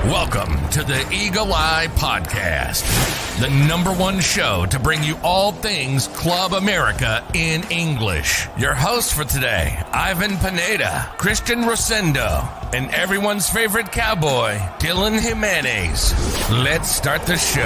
Welcome to the Eagle Eye Podcast, the #1 show to bring you all things Club America in English. Your hosts for today, Ivan Pineda, Christian Rosendo, and everyone's favorite cowboy, Dylan Jimenez. Let's start the show.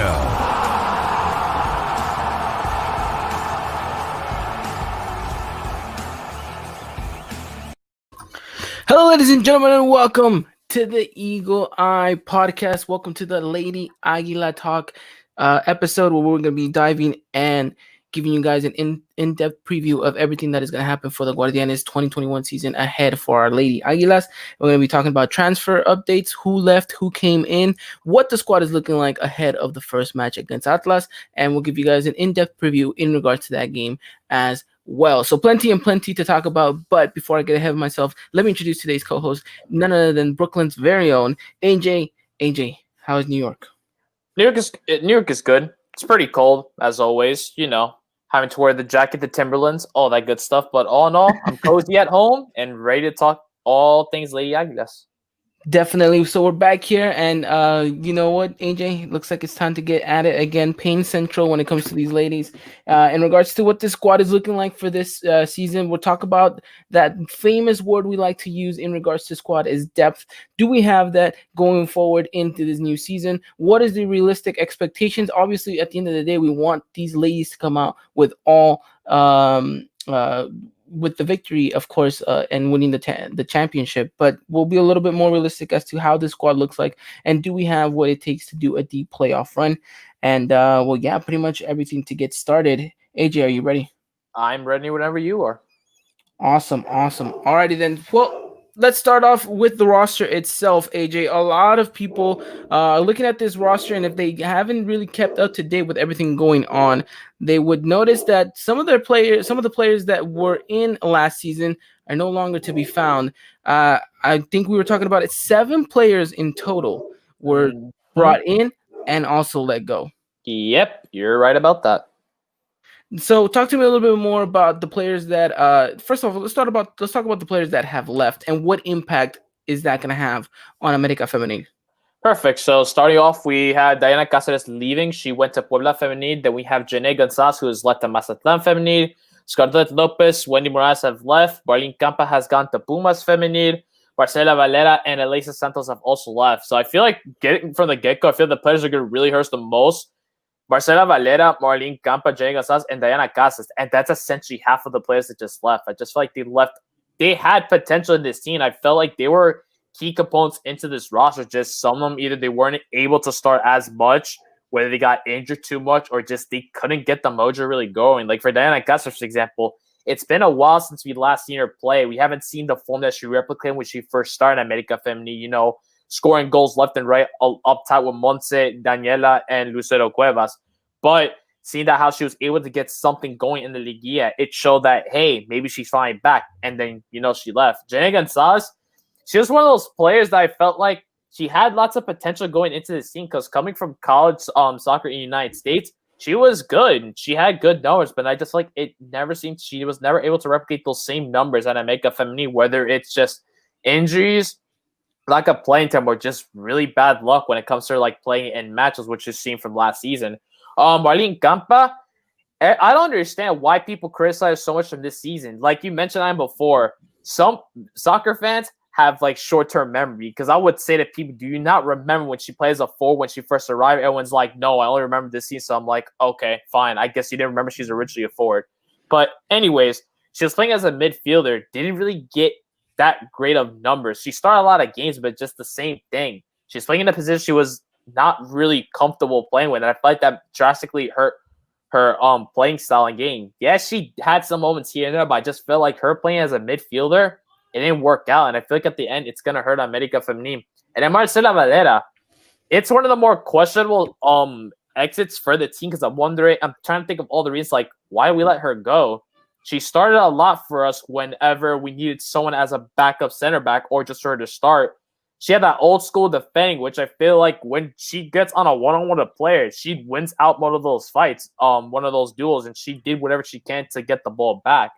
Hello, ladies and gentlemen, and welcome to the Eagle Eye Podcast. Welcome to the Lady Aguila Talk episode where we're going to be diving and giving you guys an in-depth preview of everything that is going to happen for the GUARD1ANES 2021 season ahead for our Lady Aguilas. We're going to be talking about transfer updates, who left, who came in, what the squad is looking like ahead of the first match against Atlas, and we'll give you guys an in-depth preview in regards to that game as well. So plenty to talk about, but before I get ahead of myself, let me introduce today's co-host, none other than Brooklyn's very own AJ. AJ, how is New York? New York is good. It's pretty cold, as always, having to wear the jacket, the Timberlands, all that good stuff. But all in all, I'm cozy at home and ready to talk all things Lady Aguilas. Definitely. So we're back here, and you know what, AJ? Looks like it's time to get at it again. Pain Central when it comes to these ladies. In regards to what this squad is looking like for this season, we'll talk about that famous word we like to use in regards to squad is depth. Do we have that going forward into this new season? What is the realistic expectations? Obviously, at the end of the day, we want these ladies to come out with all with the victory, of course, and winning the championship, but we'll be a little bit more realistic as to how this squad looks like, and do we have what it takes to do a deep playoff run? And pretty much everything to get started. AJ, are you ready? I'm ready whenever you are. Awesome. Alrighty then. Well, let's start off with the roster itself, AJ. A lot of people are looking at this roster, and if they haven't really kept up to date with everything going on, they would notice that some of the players that were in last season are no longer to be found. I think we were talking about it. 7 players in total were brought in and also let go. Yep, you're right about that. So talk to me a little bit more about the players that first of all, let's talk about the players that have left and what impact is that going to have on América Femenil. Perfect. So starting off, we had Diana Cáceres leaving. She went to Puebla Femenil. Then we have Janae Gonzalez, who has left to Mazatlán Femenil. Scarlett Lopez, Wendy Morales have left. Marlene Campa has gone to Pumas Femenil. Marcela Valera and Elisa Santos have also left. So I feel like getting from the get-go, I feel the players are going to really hurt the most. Marcela Valera, Marlene Campa, Janae Gonzalez, and Diana Cáceres. And that's essentially half of the players that just left. I just feel like they left. They had potential in this team. I felt like they were key components into this roster. Just some of them, either they weren't able to start as much, whether they got injured too much, or just they couldn't get the mojo really going. Like for Diana Cáceres, for example, it's been a while since we last seen her play. We haven't seen the form that she replicated when she first started América Femenil, scoring goals left and right up top with Montse, Daniela, and Lucero Cuevas. But seeing that how she was able to get something going in the Liguilla, it showed that, hey, maybe she's finally back. And then, she left. Janae Gonzalez, she was one of those players that I felt like she had lots of potential going into this team because coming from college soccer in the United States, she was good. She had good numbers, but I just she was never able to replicate those same numbers at América Femenil, whether it's just injuries, lack of playing time, or just really bad luck when it comes to playing in matches, which is seen from last season. Marlene Campa, I don't understand why people criticize so much from this season. Like you mentioned before, some soccer fans have short-term memory, because I would say to people, do you not remember when she plays a 4 when she first arrived? Everyone's like, no, I only remember this season. So I'm like, okay, fine. I guess you didn't remember she's originally a forward. But anyways, she was playing as a midfielder, didn't really get that great of numbers. She started a lot of games, but just the same thing. She's playing in a position she was not really comfortable playing with, and I feel like that drastically hurt her playing style and game. Yes, she had some moments here and there, but I just felt like her playing as a midfielder, it didn't work out, and I feel like at the end it's gonna hurt América Femenil. And then Marcela Valera, it's one of the more questionable exits for the team, because I'm trying to think of all the reasons why we let her go. She started a lot for us whenever we needed someone as a backup center back or just for her to start. She had that old school defending, which I feel like when she gets on a one-on-one with a player, she wins out one of those fights, one of those duels, and she did whatever she can to get the ball back.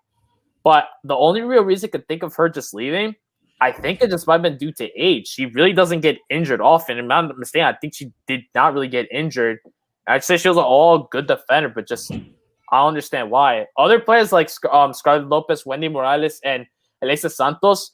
But the only real reason I could think of her just leaving I think it just might have been due to age. She really doesn't get injured often. If I'm not mistaken, I think she did not really get injured. I'd say she was an all good defender, but just I don't understand why. Other players like Scarlett Lopez, Wendy Morales, and Elisa Santos,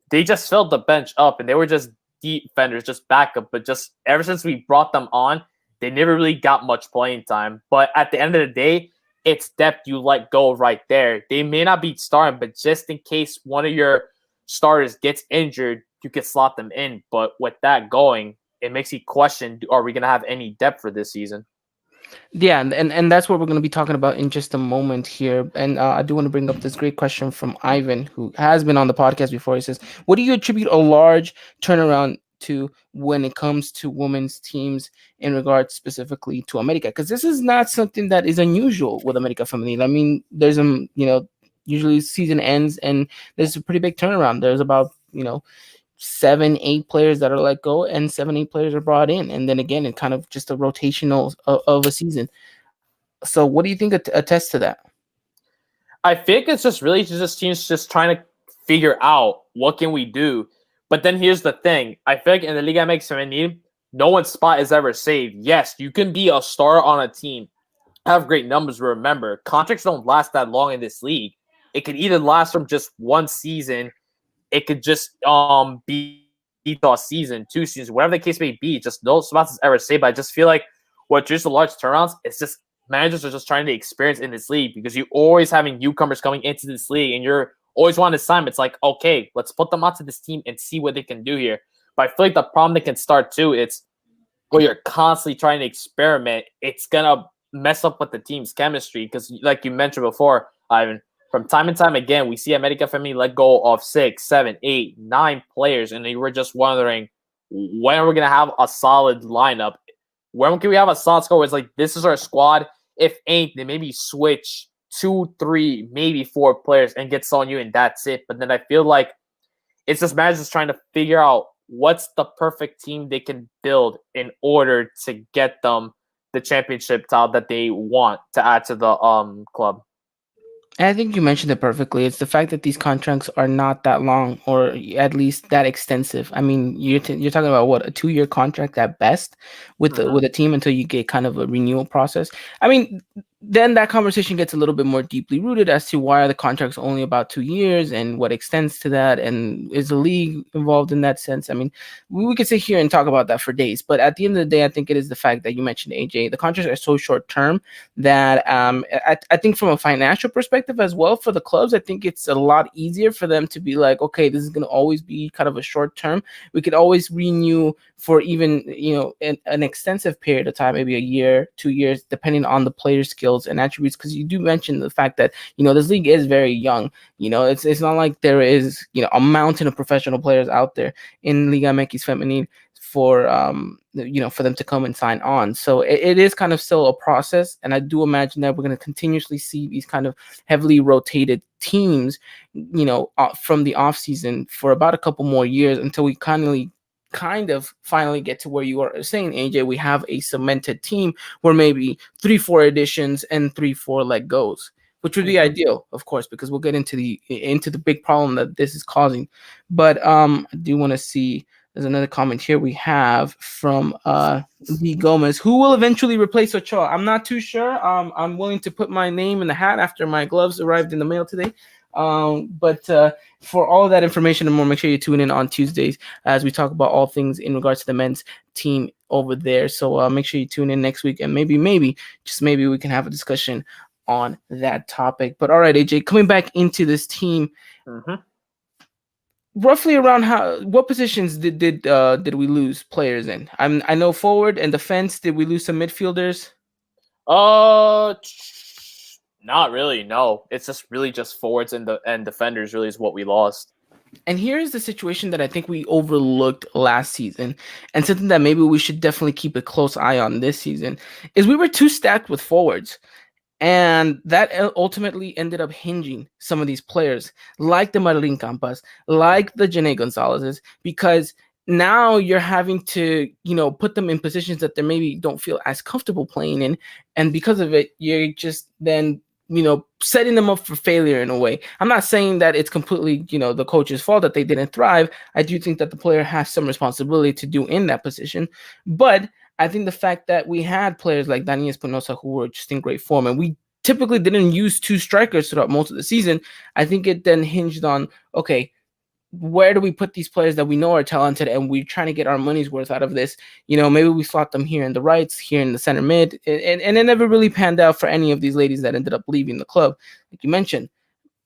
they just filled the bench up, and they were just deep defenders, just backup. But just ever since we brought them on, they never really got much playing time. But at the end of the day, it's depth you let go right there. They may not be starting, but just in case one of your starters gets injured, you can slot them in. But with that going, it makes you question: are we going to have any depth for this season? Yeah, and that's what we're going to be talking about in just a moment here. And I do want to bring up this great question from Ivan, who has been on the podcast before. He says, "What do you attribute a large turnaround to when it comes to women's teams in regards specifically to America? Because this is not something that is unusual with America Femenil. I mean, there's usually season ends and there's a pretty big turnaround. There's about 7-8 players that are let go and 7-8 players are brought in, and then again, it kind of just a rotational of a season. So, what do you think attests to that? I think it's just really just teams just trying to figure out what can we do. But then here's the thing: I feel like in the Liga MX Femenil, no one's spot is ever saved. Yes, you can be a star on a team, have great numbers. But remember, contracts don't last that long in this league. It could either last from just one season. It could just be a season, 2 seasons, whatever the case may be. Just no spots is ever saved. But I just feel like what just the large turnarounds, it's just managers are just trying to experience in this league because you're always having newcomers coming into this league and you're always wanting to sign. It's like, okay, let's put them onto this team and see what they can do here. But I feel like the problem they can start too, it's where you're constantly trying to experiment. It's gonna mess up with the team's chemistry because, like you mentioned before, Ivan, from time and time again, we see America Femenil let go of 6, 7, 8, 9 players, and we're just wondering when are we gonna have a solid lineup? When can we have a solid score? Where it's like this is our squad. If ain't, then maybe switch 2, 3, maybe 4 players and get someone new, and that's it. But then I feel like it's just managers trying to figure out what's the perfect team they can build in order to get them the championship title that they want to add to the club. I think you mentioned it perfectly. It's the fact that these contracts are not that long, or at least that extensive. I mean, you're talking about what, a 2-year contract at best with with a team until you get kind of a renewal process. I mean, then that conversation gets a little bit more deeply rooted as to why are the contracts only about 2 years and what extends to that, and is the league involved in that sense? I mean, we could sit here and talk about that for days, but at the end of the day, I think it is the fact that you mentioned, AJ, the contracts are so short term that I think from a financial perspective as well for the clubs, I think it's a lot easier for them to be like, okay, this is going to always be kind of a short term. We could always renew for even an extensive period of time, maybe a year, 2 years, depending on the player's skills and attributes. Because you do mention the fact that this league is very young. It's not like there is a mountain of professional players out there in Liga MX Femenil for for them to come and sign on. So it is kind of still a process, and I do imagine that we're going to continuously see these kind of heavily rotated teams from the off season for about a couple more years until we kind of finally get to where you are saying, AJ, we have a cemented team where maybe 3-4 additions and 3-4 let goes, which would be ideal, of course, because we'll get into the big problem that this is causing. But I do want to see, there's another comment here we have from Lee Gomez, who will eventually replace Ochoa. I'm not too sure. I'm willing to put my name in the hat after my gloves arrived in the mail today. But for all of that information and more, make sure you tune in on Tuesdays as we talk about all things in regards to the men's team over there. So make sure you tune in next week, and maybe, just maybe, we can have a discussion on that topic. But all right, AJ, coming back into this team, roughly around what positions did we lose players in? I know forward and defense. Did we lose some midfielders? Not really. No, it's just forwards and defenders. Really, is what we lost. And here's the situation that I think we overlooked last season, and something that maybe we should definitely keep a close eye on this season, is we were too stacked with forwards. And that ultimately ended up hinging some of these players, like the Marilyn Campas, like the Janae Gonzalez's, because now you're having to, put them in positions that they maybe don't feel as comfortable playing in. And because of it, you're just then setting them up for failure in a way. I'm not saying that it's completely, the coach's fault that they didn't thrive. I do think that the player has some responsibility to do in that position. But I think the fact that we had players like Dani Espinosa who were just in great form, and we typically didn't use two strikers throughout most of the season, I think it then hinged on, okay, where do we put these players that we know are talented and we're trying to get our money's worth out of this? Maybe we slot them here in the rights, here in the center mid, and it never really panned out for any of these ladies that ended up leaving the club. Like you mentioned,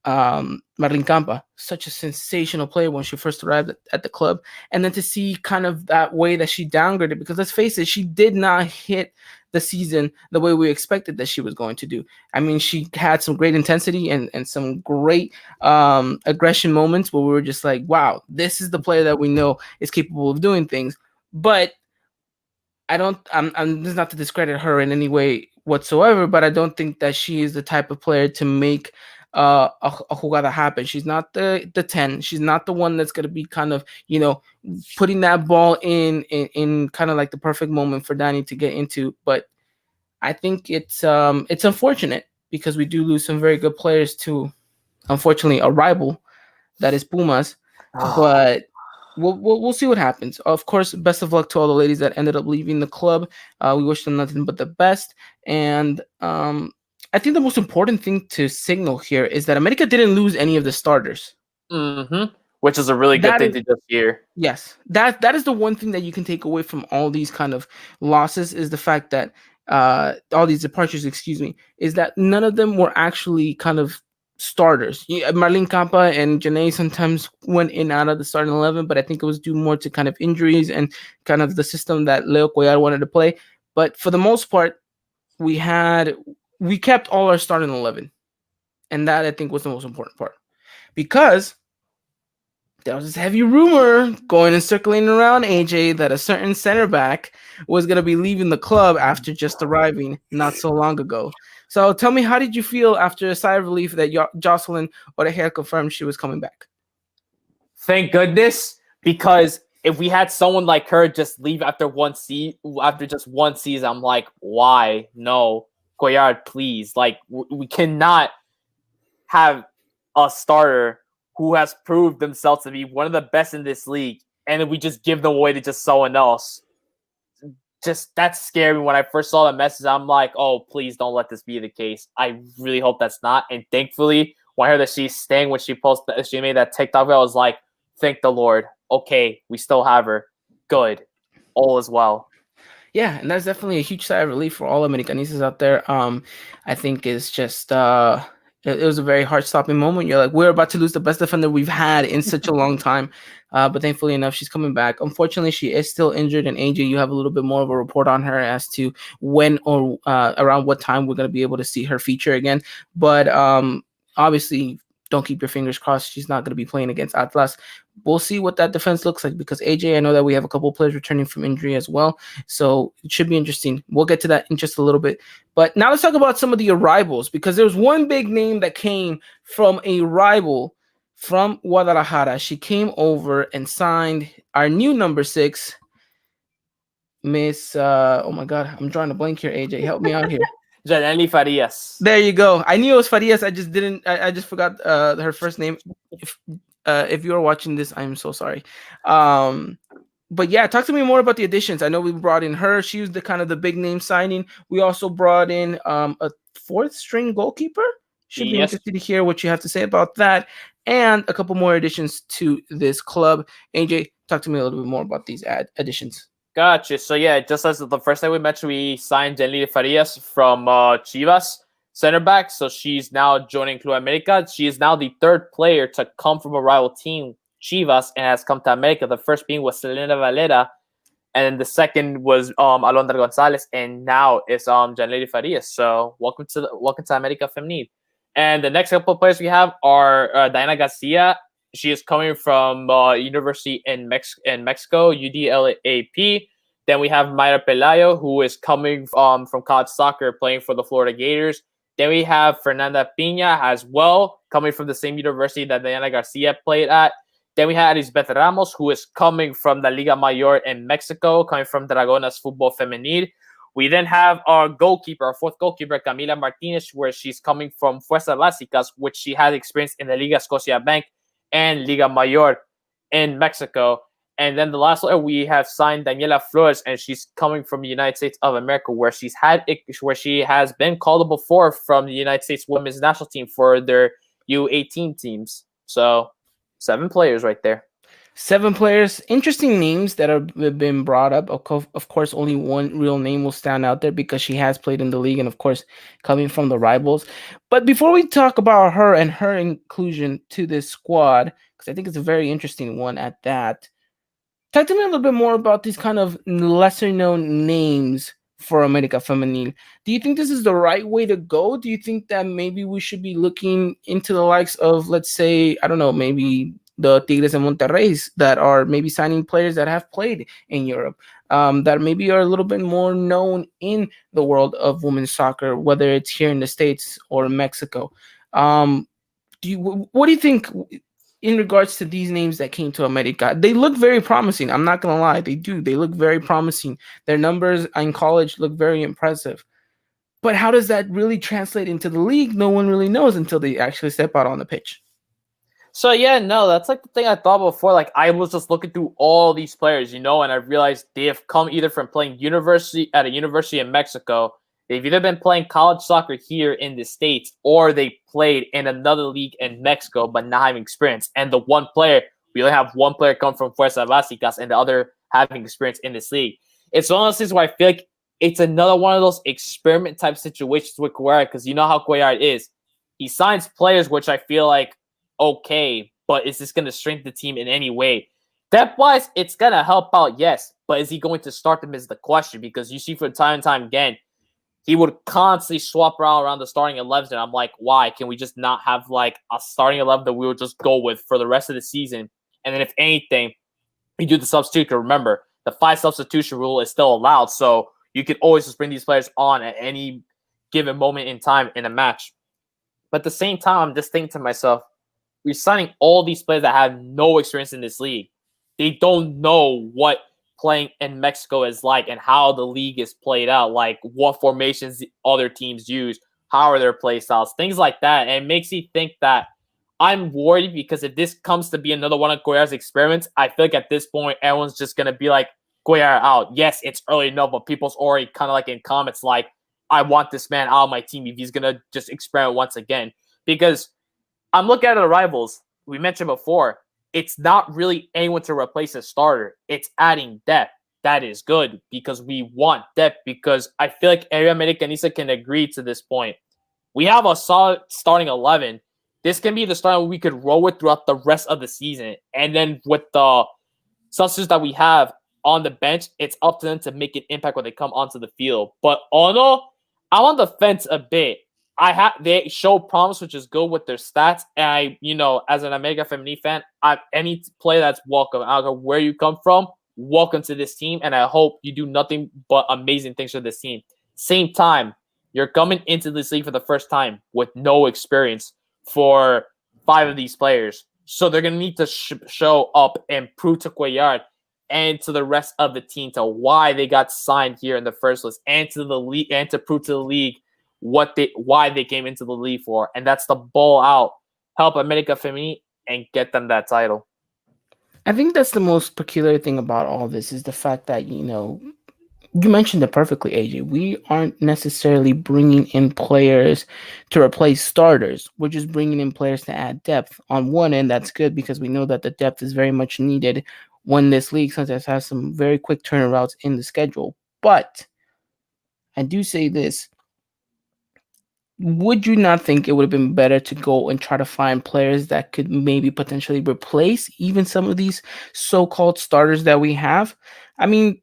Marlene Campa, such a sensational player when she first arrived at the club. And then to see kind of that way that she downgraded, because let's face it, she did not hit the season the way we expected that she was going to do. I mean, she had some great intensity and some great aggression moments where we were just like, wow, this is the player that we know is capable of doing things. But I'm this is not to discredit her in any way whatsoever, but I don't think that she is the type of player to make a jugada happen. She's not the 10. She's not the one that's going to be kind of, putting that ball in kind of like the perfect moment for Dani to get into. But I think it's unfortunate because we do lose some very good players to, unfortunately, a rival that is Pumas. But we'll see what happens. Of course, best of luck to all the ladies that ended up leaving the club. We wish them nothing but the best. And I think the most important thing to signal here is that America didn't lose any of the starters. Mm-hmm. Which is a really good thing to just hear. Yes, that is the one thing that you can take away from all these kind of losses is the fact that all these departures, is that none of them were actually kind of starters. Marlene Campa and Janae sometimes went in and out of the starting 11, but I think it was due more to kind of injuries and kind of the system that Leo Cuellar wanted to play. But for the most part, we kept all our starting 11. And that, I think, was the most important part. Because there was this heavy rumor going and circulating around, AJ, that a certain center back was going to be leaving the club after just arriving not so long ago. So tell me, how did you feel after a sigh of relief that Jocelyn Oreja confirmed she was coming back? Thank goodness, because if we had someone like her just leave after just one season, I'm like, why? No, Cuellar, please. Like, we cannot have a starter who has proved themselves to be one of the best in this league, and if we just give them away to just someone else. Just that's scary. When I first saw the message, I'm like, oh, please don't let this be the case. I really hope that's not. And thankfully, when I heard that she's staying, when she made that TikTok, I was like, thank the Lord. Okay, we still have her. Good. All is well. Yeah, and that's definitely a huge sigh of relief for all Americanistas out there. I think it's just it was a very heart-stopping moment. You're like, we're about to lose the best defender we've had in such a long time. But thankfully enough, she's coming back. Unfortunately, she is still injured. And AJ, you have a little bit more of a report on her as to when or around what time we're going to be able to see her feature again. But obviously, don't keep your fingers crossed. She's not going to be playing against Atlas. We'll see what that defense looks like because AJ, I know that we have a couple of players returning from injury as well. So it should be interesting. We'll get to that in just a little bit. But now let's talk about some of the arrivals because there's one big name that came from a rival from Guadalajara. She came over and signed our new number 6, Miss, oh my God, I'm drawing a blank here, AJ. Help me out here. Janely Farias. There you go. I knew it was Farias. I just forgot her first name. If you are watching this, I'm so sorry. But yeah, talk to me more about the additions. I know we brought in her. She was the kind of the big name signing. We also brought in a 4th string goalkeeper. Should be interested to hear what you have to say about that. And a couple more additions to this club. AJ, talk to me a little bit more about these additions. Gotcha. So yeah, just as the first time we mentioned, we signed Janely Farias from Chivas, center back. So she's now joining Club America. She is now the 3rd player to come from a rival team, Chivas, and has come to America. The first being was Selena Valera, and the second was Alondra Gonzalez, and now it's Janely Farias. So welcome to America Femenil. And the next couple of players we have are Diana Garcia. She is coming from University in Mexico, UDLAP. Then we have Mayra Pelayo, who is coming from college soccer, playing for the Florida Gators. Then we have Fernanda Pina as well, coming from the same university that Diana Garcia played at. Then we have Lisbeth Ramos, who is coming from the Liga Mayor in Mexico, coming from Dragonas Football Femenil. We then have our goalkeeper, our fourth goalkeeper, Camila Martinez, where she's coming from Fuerzas Básicas, which she has experience in the Liga Scotiabank and Liga Mayor in Mexico. And then the last player we have signed Daniela Flores, and she's coming from the United States of America, where she has been called up before from the United States women's national team for their U18 teams. So 7 players right there. 7 players, interesting names that have been brought up. Of course, only one real name will stand out there because she has played in the league and, of course, coming from the rivals. But before we talk about her and her inclusion to this squad, because I think it's a very interesting one at that, talk to me a little bit more about these kind of lesser-known names for America Femenil. Do you think this is the right way to go? Do you think that maybe we should be looking into the likes of, let's say, I don't know, maybe the Tigres and Monterrey's that are maybe signing players that have played in Europe, that maybe are a little bit more known in the world of women's soccer, whether it's here in the States or in Mexico? What do you think in regards to these names that came to America? They look very promising. I'm not going to lie. They do. They look very promising. Their numbers in college look very impressive. But how does that really translate into the league? No one really knows until they actually step out on the pitch. So yeah, no, that's like the thing I thought before. Like I was just looking through all these players, and I realized they have come either from playing at a university in Mexico. They've either been playing college soccer here in the States, or they played in another league in Mexico, but not having experience. And we only have one player come from Fuerzas Básicas, and the other having experience in this league. It's one of those things where I feel like it's another one of those experiment type situations with Cuellar, because you know how Cuellar is. He signs players, which I feel like, okay, but is this going to strengthen the team in any way? Depth-wise, it's going to help out, yes, but is he going to start them is the question, because you see from time and time again, he would constantly swap around the starting 11, and I'm like, why? Can we just not have like a starting 11 that we would just go with for the rest of the season? And then if anything, you do the substitute. Because remember, the 5 substitution rule is still allowed, so you can always just bring these players on at any given moment in time in a match. But at the same time, I'm just thinking to myself, we're signing all these players that have no experience in this league. They don't know what playing in Mexico is like and how the league is played out, like what formations other teams use, how are their play styles, things like that. And it makes me think that I'm worried, because if this comes to be another one of Cuellar's experiments, I feel like at this point, everyone's just going to be like, Cuellar out. Yes, it's early enough, but people's already kind of like in comments like, I want this man out of my team if he's going to just experiment once again. Because I'm looking at the rivals. We mentioned before, it's not really anyone to replace a starter. It's adding depth. That is good, because we want depth, because I feel like every Americanista can agree to this point. We have a solid starting 11. This can be the starting we could roll with throughout the rest of the season. And then with the substitutes that we have on the bench, it's up to them to make an impact when they come onto the field. But Ono, I'm on the fence a bit. They show promise, which is good with their stats. And as an America Femenil fan, any player that's welcome. I don't know where you come from, welcome to this team, and I hope you do nothing but amazing things for this team. Same time, you're coming into this league for the first time with no experience for 5 of these players, so they're gonna need to show up and prove to Cuellar and to the rest of the team to why they got signed here in the first place, and to the league, and to prove to the league why they came into the league for, and that's the ball out, help America Femenil, and get them that title. I think that's the most peculiar thing about all this is the fact that, you mentioned it perfectly, AJ. We aren't necessarily bringing in players to replace starters. We're just bringing in players to add depth. On one end, that's good because we know that the depth is very much needed when this league sometimes has some very quick turnarounds in the schedule. But I do say this. Would you not think it would have been better to go and try to find players that could maybe potentially replace even some of these so-called starters that we have? I mean,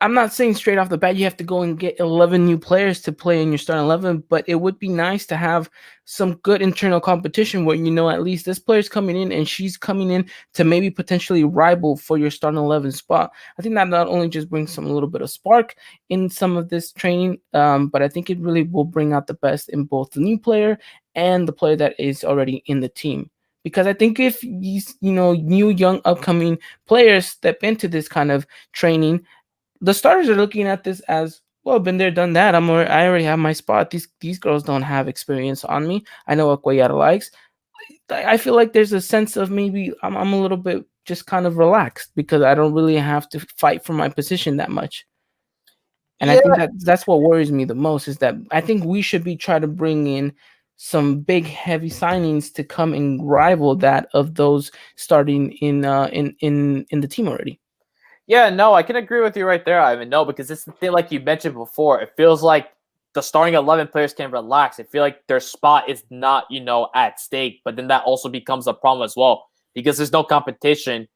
I'm not saying straight off the bat you have to go and get 11 new players to play in your starting 11, but it would be nice to have some good internal competition where at least this player's coming in and she's coming in to maybe potentially rival for your starting 11 spot. I think that not only just brings some little bit of spark in some of this training, but I think it really will bring out the best in both the new player and the player that is already in the team. Because I think if these, new young upcoming players step into this kind of training, the starters are looking at this as, Well, been there, done that. I already have my spot. These girls don't have experience on me. I know what Cuellar likes. I feel like there's a sense of maybe I'm a little bit just kind of relaxed because I don't really have to fight for my position that much. And I Yeah, think that's what worries me the most is that I think we should be trying to bring in some big heavy signings to come and rival that of those starting in the team already. Yeah, no, I can agree with you right there, Ivan. No, because it's the thing, like you mentioned before, it feels like the starting 11 players can relax. I feel like their spot is not, at stake, but then that also becomes a problem as well because there's no competition.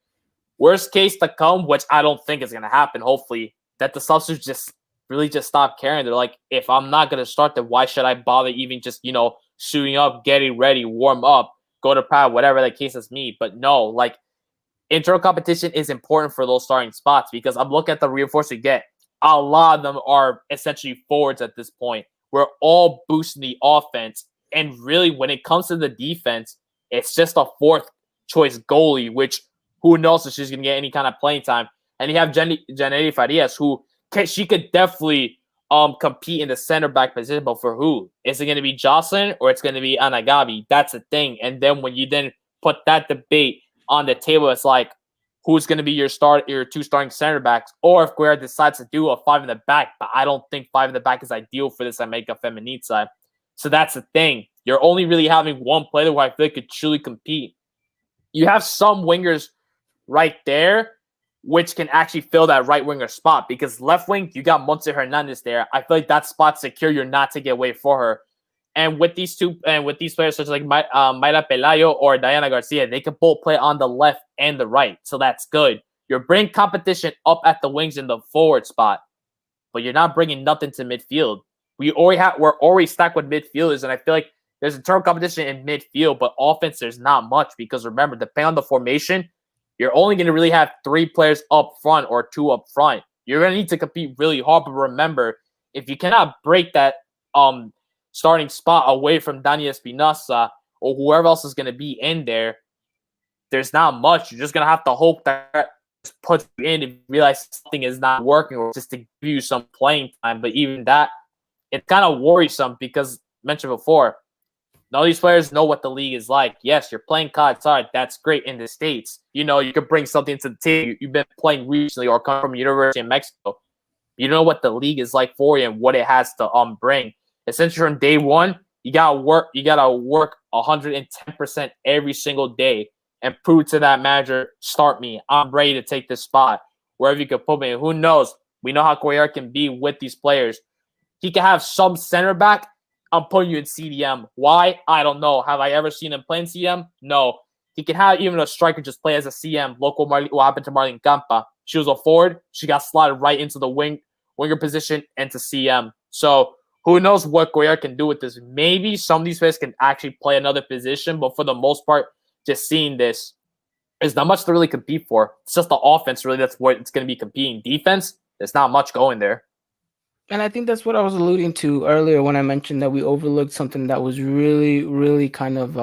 Worst case to come, which I don't think is going to happen, hopefully, that the substitutes just stop caring. They're like, if I'm not going to start, then why should I bother even just, suiting up, getting ready, warm up, go to pad, whatever the case is me. But no, like, internal competition is important for those starting spots because I'm looking at the reinforcements we get. A lot of them are essentially forwards at this point. We're all boosting the offense. And really, when it comes to the defense, it's just a fourth choice goalie, which who knows if she's going to get any kind of playing time. And you have Janely Farias, she could definitely compete in the center back position, but for who? Is it going to be Jocelyn or it's going to be Anagabi? That's the thing. And then when you then put that debate on the table, it's like who's going to be your two starting center backs, or if Guerra decides to do a 5 in the back. But I don't think 5 in the back is ideal for this America Feminine side. So that's the thing. You're only really having one player who I feel like could truly compete. You have some wingers right there, which can actually fill that right winger spot because left wing, you got Montse Hernandez there. I feel like that spot's secure. You're not taking away for her. And with these players such as like Mayra Pelayo or Diana Garcia, they can both play on the left and the right. So that's good. You're bringing competition up at the wings in the forward spot, but you're not bringing nothing to midfield. We're already stacked with midfielders, and I feel like there's internal competition in midfield, but offense, there's not much because remember, depending on the formation, you're only going to really have 3 players up front or 2 up front. You're going to need to compete really hard, but remember, if you cannot break that starting spot away from Dani Espinosa or whoever else is going to be in there, there's not much. You're just going to have to hope that puts you in if you realize something is not working or just to give you some playing time. But even that, it's kind of worrisome because, mentioned before, none of these players know what the league is like. Yes, you're playing Qatar. That's great in the States. You could bring something to the team. You've been playing recently or come from University of Mexico. You know what the league is like for you and what it has to bring. Essentially, from day one, you gotta work 110% every single day and prove to that manager, start me. I'm ready to take this spot. Wherever you could put me. Who knows? We know how Cuellar can be with these players. He can have some center back. I'm putting you in CDM. Why? I don't know. Have I ever seen him play in CDM? No. He can have even a striker just play as a CM. Local what happened to Marlene Campa. She was a forward. She got slotted right into the winger position and to CM. So who knows what Cuellar can do with this? Maybe some of these players can actually play another position, but for the most part, just seeing this, there's not much to really compete for. It's just the offense, really, that's what it's going to be competing. Defense, there's not much going there. And I think that's what I was alluding to earlier when I mentioned that we overlooked something that was really, really kind of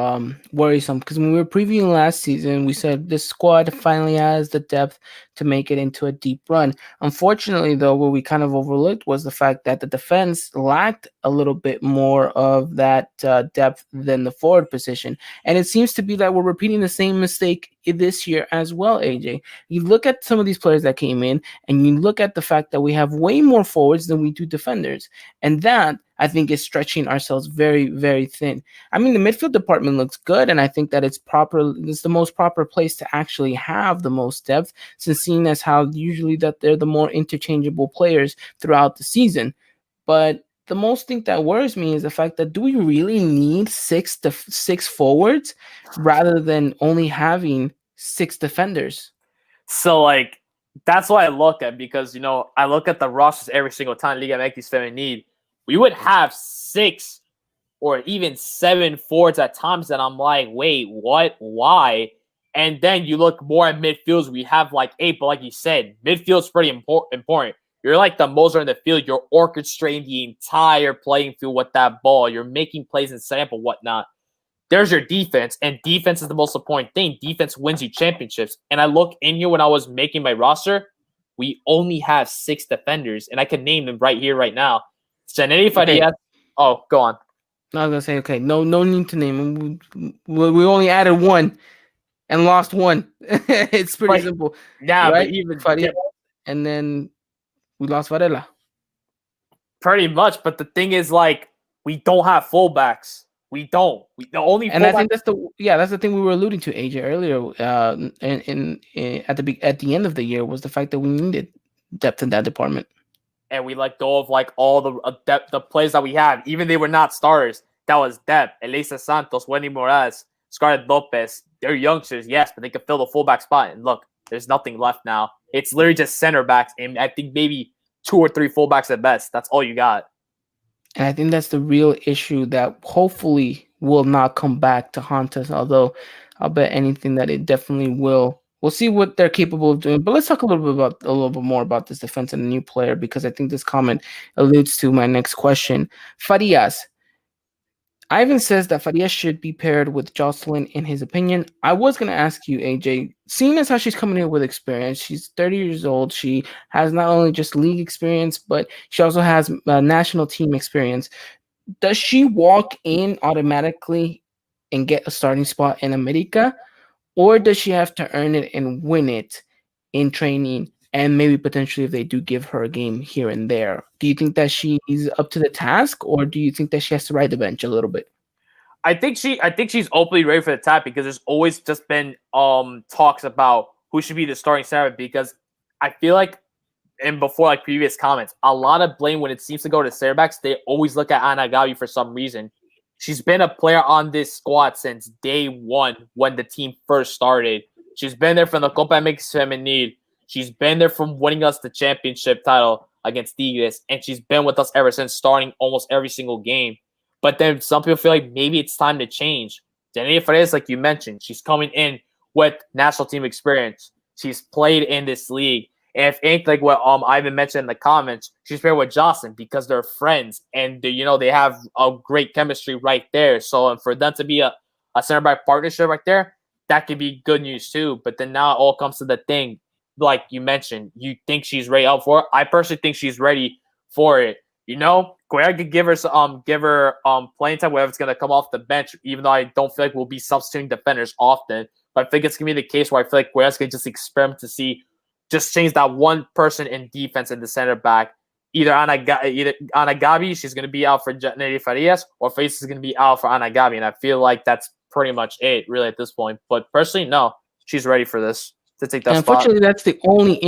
worrisome. Because when we were previewing last season, we said this squad finally has the depth to make it into a deep run. Unfortunately, though, what we kind of overlooked was the fact that the defense lacked a little bit more of that depth than the forward position. And it seems to be that we're repeating the same mistake this year as well, AJ. You look at some of these players that came in, and you look at the fact that we have way more forwards than we do defenders. And that, I think, is stretching ourselves very, very thin. I mean, the midfield department looks good, and I think that it's the most proper place to actually have the most depth, since seeing as how usually that they're the more interchangeable players throughout the season. But the most thing that worries me is the fact that do we really need six forwards rather than only having 6 defenders? So, like, that's what I look at because, I look at the rosters every single time Liga MX Feminine. We would have 6 or even 7 forwards at times that I'm like, wait, what? Why? And then you look more at midfields. We have like 8, but like you said, midfield's pretty important. You're like the Moser in the field. You're orchestrating the entire playing field with that ball. You're making plays and setting up and whatnot. There's your defense, and defense is the most important thing. Defense wins you championships. And I look in here when I was making my roster, we only have 6 defenders, and I can name them right here, right now. Janely Farias. Okay. Oh, go on. I was gonna say, okay, no need to name him. We only added one and lost one. It's pretty But, simple, yeah, right? but even Faria, and then we lost Varela. pretty much. But the thing is, like, we don't have fullbacks. We don't. The only And I fullback. think that's the thing we were alluding to, AJ, earlier. In at the end of the year was the fact that we needed depth in that department. And we let go of like all the players that we have, even they were not starters. That was depth. Elisa Santos, Wendy Moraes, Scarlett Lopez. They're youngsters, yes, but they could fill the fullback spot. And look, there's nothing left now. It's literally just center backs, and I think maybe 2 or 3 fullbacks at best. That's all you got. And I think that's the real issue that hopefully will not come back to haunt us. Although I'll bet anything that it definitely will. We'll see what they're capable of doing. But let's talk a little bit more about this defense and the new player, because I think this comment alludes to my next question. Farias. Ivan says that Farias should be paired with Jocelyn in his opinion. I was going to ask you, AJ, seeing as how she's coming in with experience, she's 30 years old. She has not only just league experience, but she also has national team experience. Does she walk in automatically and get a starting spot in America? Or does she have to earn it and win it in training? And maybe potentially if they do give her a game here and there. Do you think that she's up to the task, or do you think that she has to ride the bench a little bit? I think she's openly ready for the tap, because there's always just been talks about who should be the starting center, because I feel like, and before like previous comments, a lot of blame when it seems to go to center backs, they always look at Ana Gabi for some reason. She's been a player on this squad since day one when the team first started. She's been there from the Copa MX Femenil. She's been there from winning us the championship title against Tigres, and she's been with us ever since, starting almost every single game. But then some people feel like maybe it's time to change. Janelle Perez, like you mentioned, she's coming in with national team experience. She's played in this league. And if ain't like what Ivan mentioned in the comments, she's paired with Jocelyn because they're friends, and they have a great chemistry right there. So for them to be a center back partnership right there, that could be good news too. But then now it all comes to the thing, like you mentioned, you think she's ready out for it. I personally think she's ready for it. Guerra could give her playing time, whether it's gonna come off the bench, even though I don't feel like we'll be substituting defenders often. But I think it's gonna be the case where I feel like Guerra's gonna just experiment to see, just change that one person in defense in the center back. Either Ana Gabi, she's gonna be out for Janely Farias, or Face is gonna be out for Ana Gabi, and I feel like that's pretty much it, really, at this point. But personally, no, she's ready for this to take that spot. Unfortunately, that's the only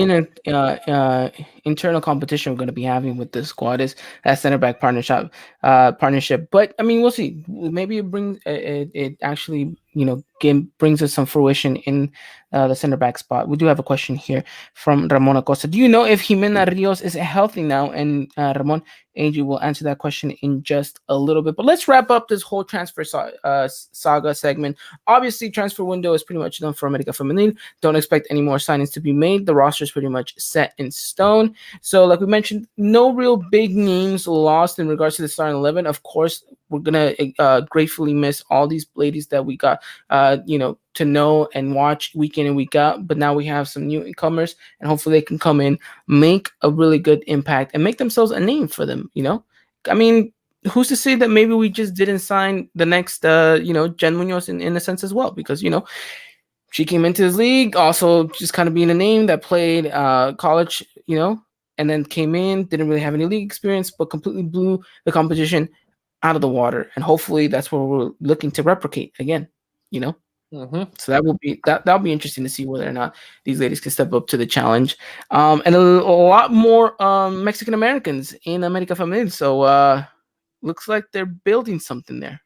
internal competition we're going to be having with this squad, is that center back partnership. But I mean, we'll see. Maybe it brings it actually brings us some fruition in the center back spot. We do have a question here from Ramon Acosta. Do you know if Jimena Rios is healthy now? And Ramon, AJ will answer that question in just a little bit. But let's wrap up this whole transfer saga segment. Obviously, transfer window is pretty much done for America Femenil. Don't expect any more signings to be made. The roster is pretty much set in stone. So, like we mentioned, no real big names lost in regards to the starting 11. Of course, we're gonna gratefully miss all these ladies that we got, to know and watch week in and week out. But now we have some new incomers, and hopefully they can come in, make a really good impact, and make themselves a name for them. I mean, who's to say that maybe we just didn't sign the next, Jen Munoz in a sense as well, because she came into this league also just kind of being a name that played college, and then came in, didn't really have any league experience, but completely blew the competition out of the water. And hopefully that's what we're looking to replicate again, So that'll be interesting to see whether or not these ladies can step up to the challenge. And a lot more Mexican Americans in America Femenil. So looks like they're building something there.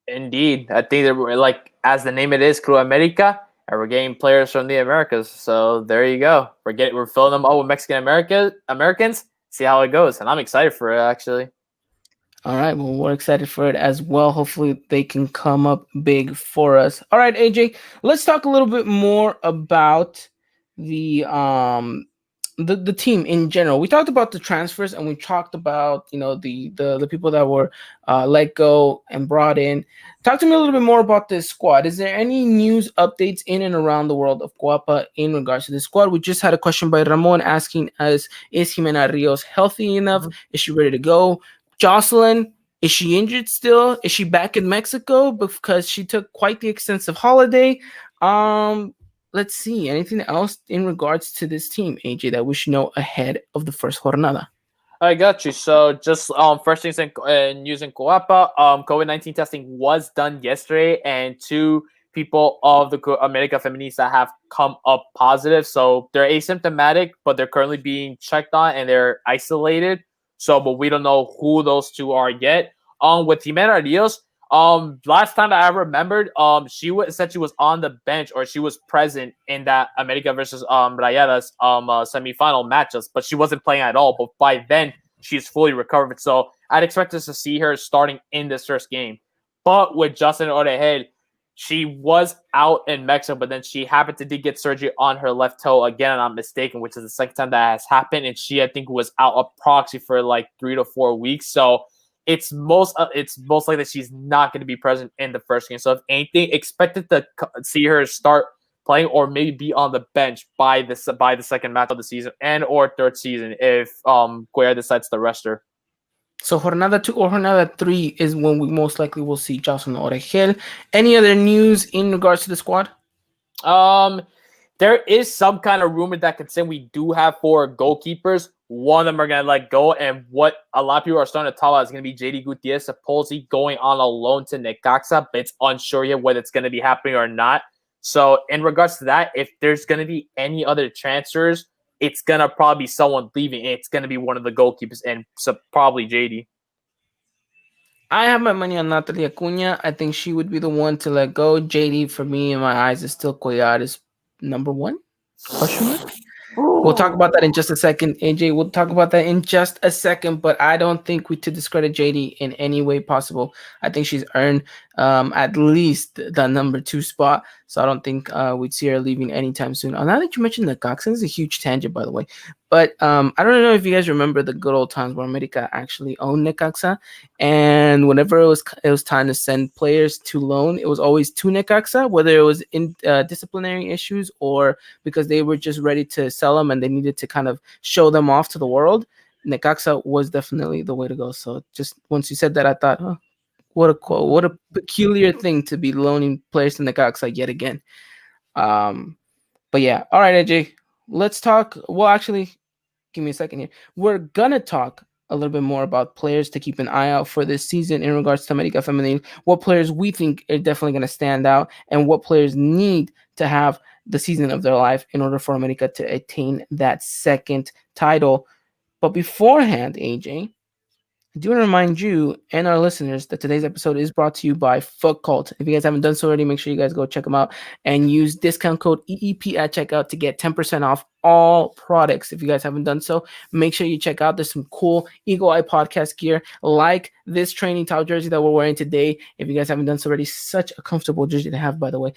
Indeed. I think that we're, like, as the name it is, Club America, and we're getting players from the Americas. So there you go. We're filling them up with Mexican Americans. See how it goes. And I'm excited for it, actually. All right, well, we're excited for it as well. Hopefully they can come up big for us. All right, AJ, let's talk a little bit more about the the team in general. We talked about the transfers and we talked about the people that were let go and brought in. Talk to me a little bit more about this squad. Is there any news updates in and around the world of Guapa in regards to this squad? We just had a question by Ramon asking us, is Jimena Rios healthy enough? Is she ready to go? Jocelyn, is she injured still? Is she back in Mexico because she took quite the extensive holiday? Let's see. Anything else in regards to this team, AJ, that we should know ahead of the first jornada? I got you. So just first things in news in Coapa, COVID-19 testing was done yesterday, and 2 people of the America Feminista have come up positive. So they're asymptomatic, but they're currently being checked on and they're isolated. So, but we don't know who those 2 are yet. With Jimena Rios, last time that I remembered, said she was on the bench or she was present in that America versus Rayadas semifinal matches, but she wasn't playing at all. But by then, she's fully recovered. So I'd expect us to see her starting in this first game. But with Justin Orejel, she was out in Mexico, but then she happened to get surgery on her left toe again, and I'm mistaken, which is the second time that has happened. And she, I think, was out approximately for like 3 to 4 weeks. So it's most likely that she's not going to be present in the first game. So if anything, expected to see her start playing or maybe be on the bench by the second match of the season and or third season if Guerra decides to rest her. So Jornada 2 or Jornada 3 is when we most likely will see Jocelyn Orejel. Any other news in regards to the squad? There is some kind of rumor that can say we do have 4 goalkeepers. One of them are going to let go, and what a lot of people are starting to talk about is going to be JD Gutierrez supposedly going on a loan to Necaxa, but it's unsure yet whether it's going to be happening or not. So in regards to that, if there's going to be any other transfers, it's going to probably be someone leaving. It's going to be one of the goalkeepers, and so probably JD. I have my money on Natalia Cunha. I think she would be the one to let go. JD, for me, in my eyes, is still Cuellar is number 1? Question mark? We'll talk about that in just a second, AJ. We'll talk about that in just a second, but I don't think we to discredit JD in any way possible. I think she's earned at least the number 2 spot, so I don't think we'd see her leaving anytime soon. Now that you mentioned the Necaxa, this is a huge tangent, by the way, but I don't know if you guys remember the good old times where America actually owned Necaxa, and whenever it was time to send players to loan, it was always to Necaxa, whether it was in disciplinary issues or because they were just ready to sell them and they needed to kind of show them off to the world. Necaxa was definitely the way to go. So just once you said that, I thought, oh, what a peculiar thing to be loaning players to Necaxa yet again. But yeah, all right, AJ, let's talk. Well, actually, give me a second here. We're gonna talk a little bit more about players to keep an eye out for this season in regards to America Femenil. What players we think are definitely gonna stand out, and what players need to have the season of their life in order for America to attain that second title. But beforehand, AJ, I do want to remind you and our listeners that today's episode is brought to you by Foot Cult. If you guys haven't done so already, make sure you guys go check them out and use discount code EEP at checkout to get 10% off all products. If you guys haven't done so, make sure you check out. There's some cool Eagle Eye podcast gear like this training towel jersey that we're wearing today. If you guys haven't done so already, such a comfortable jersey to have, by the way.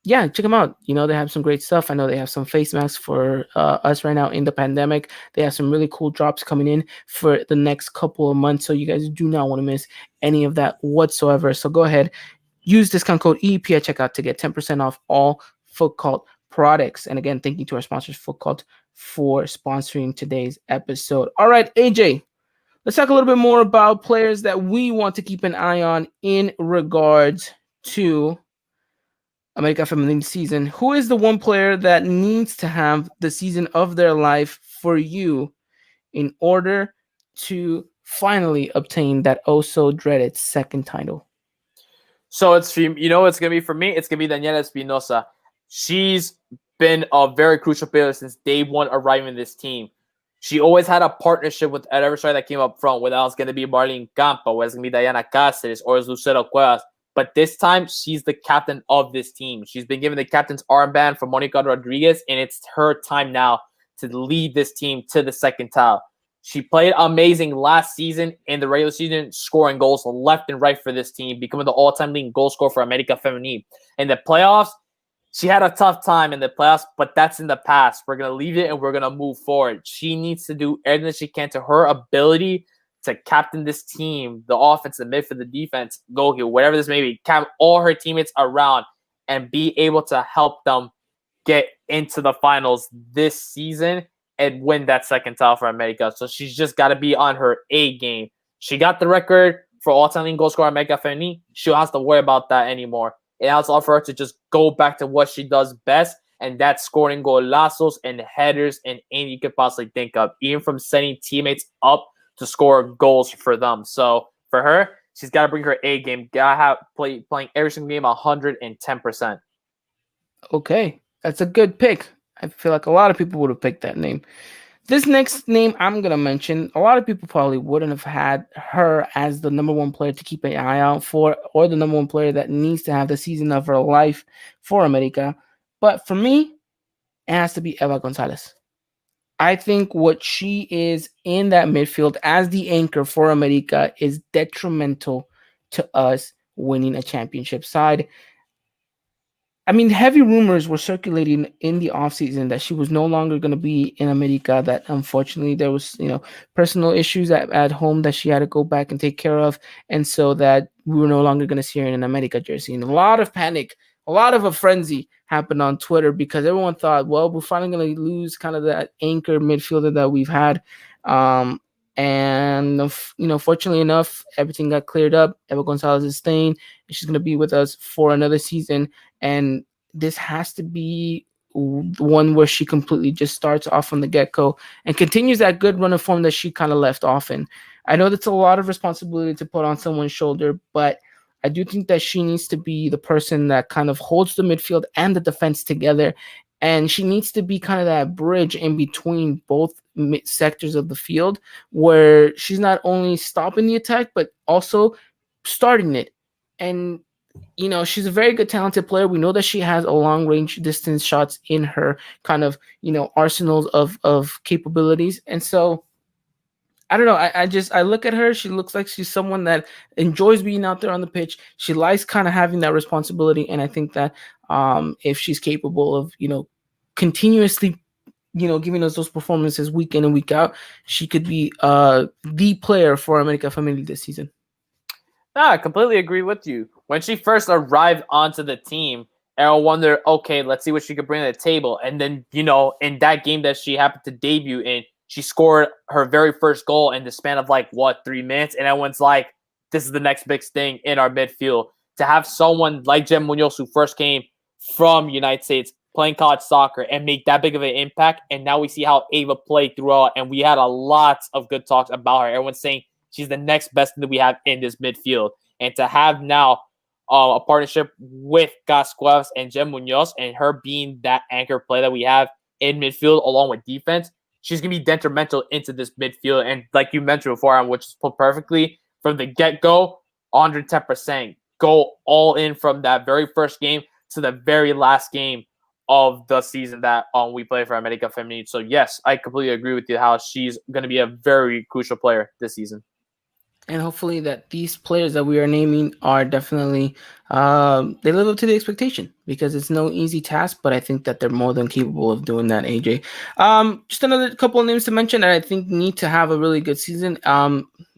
Yeah, check them out. You know, they have some great stuff. I know they have some face masks for us right now in the pandemic. They have some really cool drops coming in for the next couple of months. So you guys do not want to miss any of that whatsoever. So go ahead, use discount code EEP at checkout to get 10% off all Foot Cult products. And again, thank you to our sponsors, Foot Cult, for sponsoring today's episode. All right, AJ, let's talk a little bit more about players that we want to keep an eye on in regards to America Feminine season. Who is the one player that needs to have the season of their life for you in order to finally obtain that oh so dreaded second title? So it's gonna be for me. It's gonna be Daniela Espinosa. She's been a very crucial player since day one arriving in this team. She always had a partnership with every side that came up front, whether it was gonna be Marlene Campa, whether it's gonna be Diana Cáceres, or Lucero Cuevas. But this time, she's the captain of this team. She's been given the captain's armband from Monica Rodriguez, and it's her time now to lead this team to the second title. She played amazing last season in the regular season, scoring goals left and right for this team, becoming the all-time leading goal scorer for America Femenil. In the playoffs, she had a tough time in the playoffs, but that's in the past. We're gonna leave it and we're gonna move forward. She needs to do everything that she can to her ability to captain this team, the offense, the midfield, the defense, goalkeeper, whatever this may be, have all her teammates around and be able to help them get into the finals this season and win that second title for America. So she's just got to be on her A game. She got the record for all-time leading goal scorer America Femini. She don't have to worry about that anymore. It has all for her to just go back to what she does best, and that's scoring golazos and headers and anything you could possibly think of, even from setting teammates up to score goals for them. So for her, she's got to bring her A game. Got to have playing every single game 110%. Okay, that's a good pick. I feel like a lot of people would have picked that name. This next name I'm going to mention, a lot of people probably wouldn't have had her as the number one player to keep an eye out for, or the number one player that needs to have the season of her life for America. But for me, it has to be Eva Gonzalez. I think what she is in that midfield as the anchor for America is detrimental to us winning a championship side. I mean, heavy rumors were circulating in the offseason that she was no longer going to be in America, that unfortunately there was, personal issues at home that she had to go back and take care of. And so that we were no longer going to see her in an America jersey. And a lot of panic, a lot of a frenzy happened on Twitter because everyone thought, well, we're finally going to lose kind of that anchor midfielder that we've had. And fortunately enough, everything got cleared up. Eva Gonzalez is staying. She's going to be with us for another season. And this has to be one where she completely just starts off from the get-go and continues that good run of form that she kind of left off in. I know that's a lot of responsibility to put on someone's shoulder, but I do think that she needs to be the person that kind of holds the midfield and the defense together. And she needs to be kind of that bridge in between both sectors of the field where she's not only stopping the attack, but also starting it. And, she's a very good, talented player. We know that she has a long range distance shots in her kind of, arsenals of capabilities. And so I don't know. I look at her. She looks like she's someone that enjoys being out there on the pitch. She likes kind of having that responsibility. And I think that if she's capable of, continuously, giving us those performances week in and week out, she could be the player for America Family this season. No, I completely agree with you. When she first arrived onto the team, everyone wondered, okay, let's see what she could bring to the table. And then, in that game that she happened to debut in, she scored her very first goal in the span of 3 minutes. And everyone's like, this is the next big thing in our midfield. To have someone like Jem Munoz, who first came from United States, playing college soccer and make that big of an impact. And now we see how Ava played throughout. And we had a lot of good talks about her. Everyone's saying she's the next best thing that we have in this midfield. And to have now a partnership with Gas Cuevas and Jem Munoz and her being that anchor play that we have in midfield along with defense, she's going to be detrimental into this midfield. And like you mentioned before, which is put perfectly, from the get-go, 110%. Go all in from that very first game to the very last game of the season that we play for America Feminine. So yes, I completely agree with you how she's going to be a very crucial player this season. And hopefully that these players that we are naming are definitely, they live up to the expectation, because it's no easy task, but I think that they're more than capable of doing that, AJ. Just another couple of names to mention that I think need to have a really good season.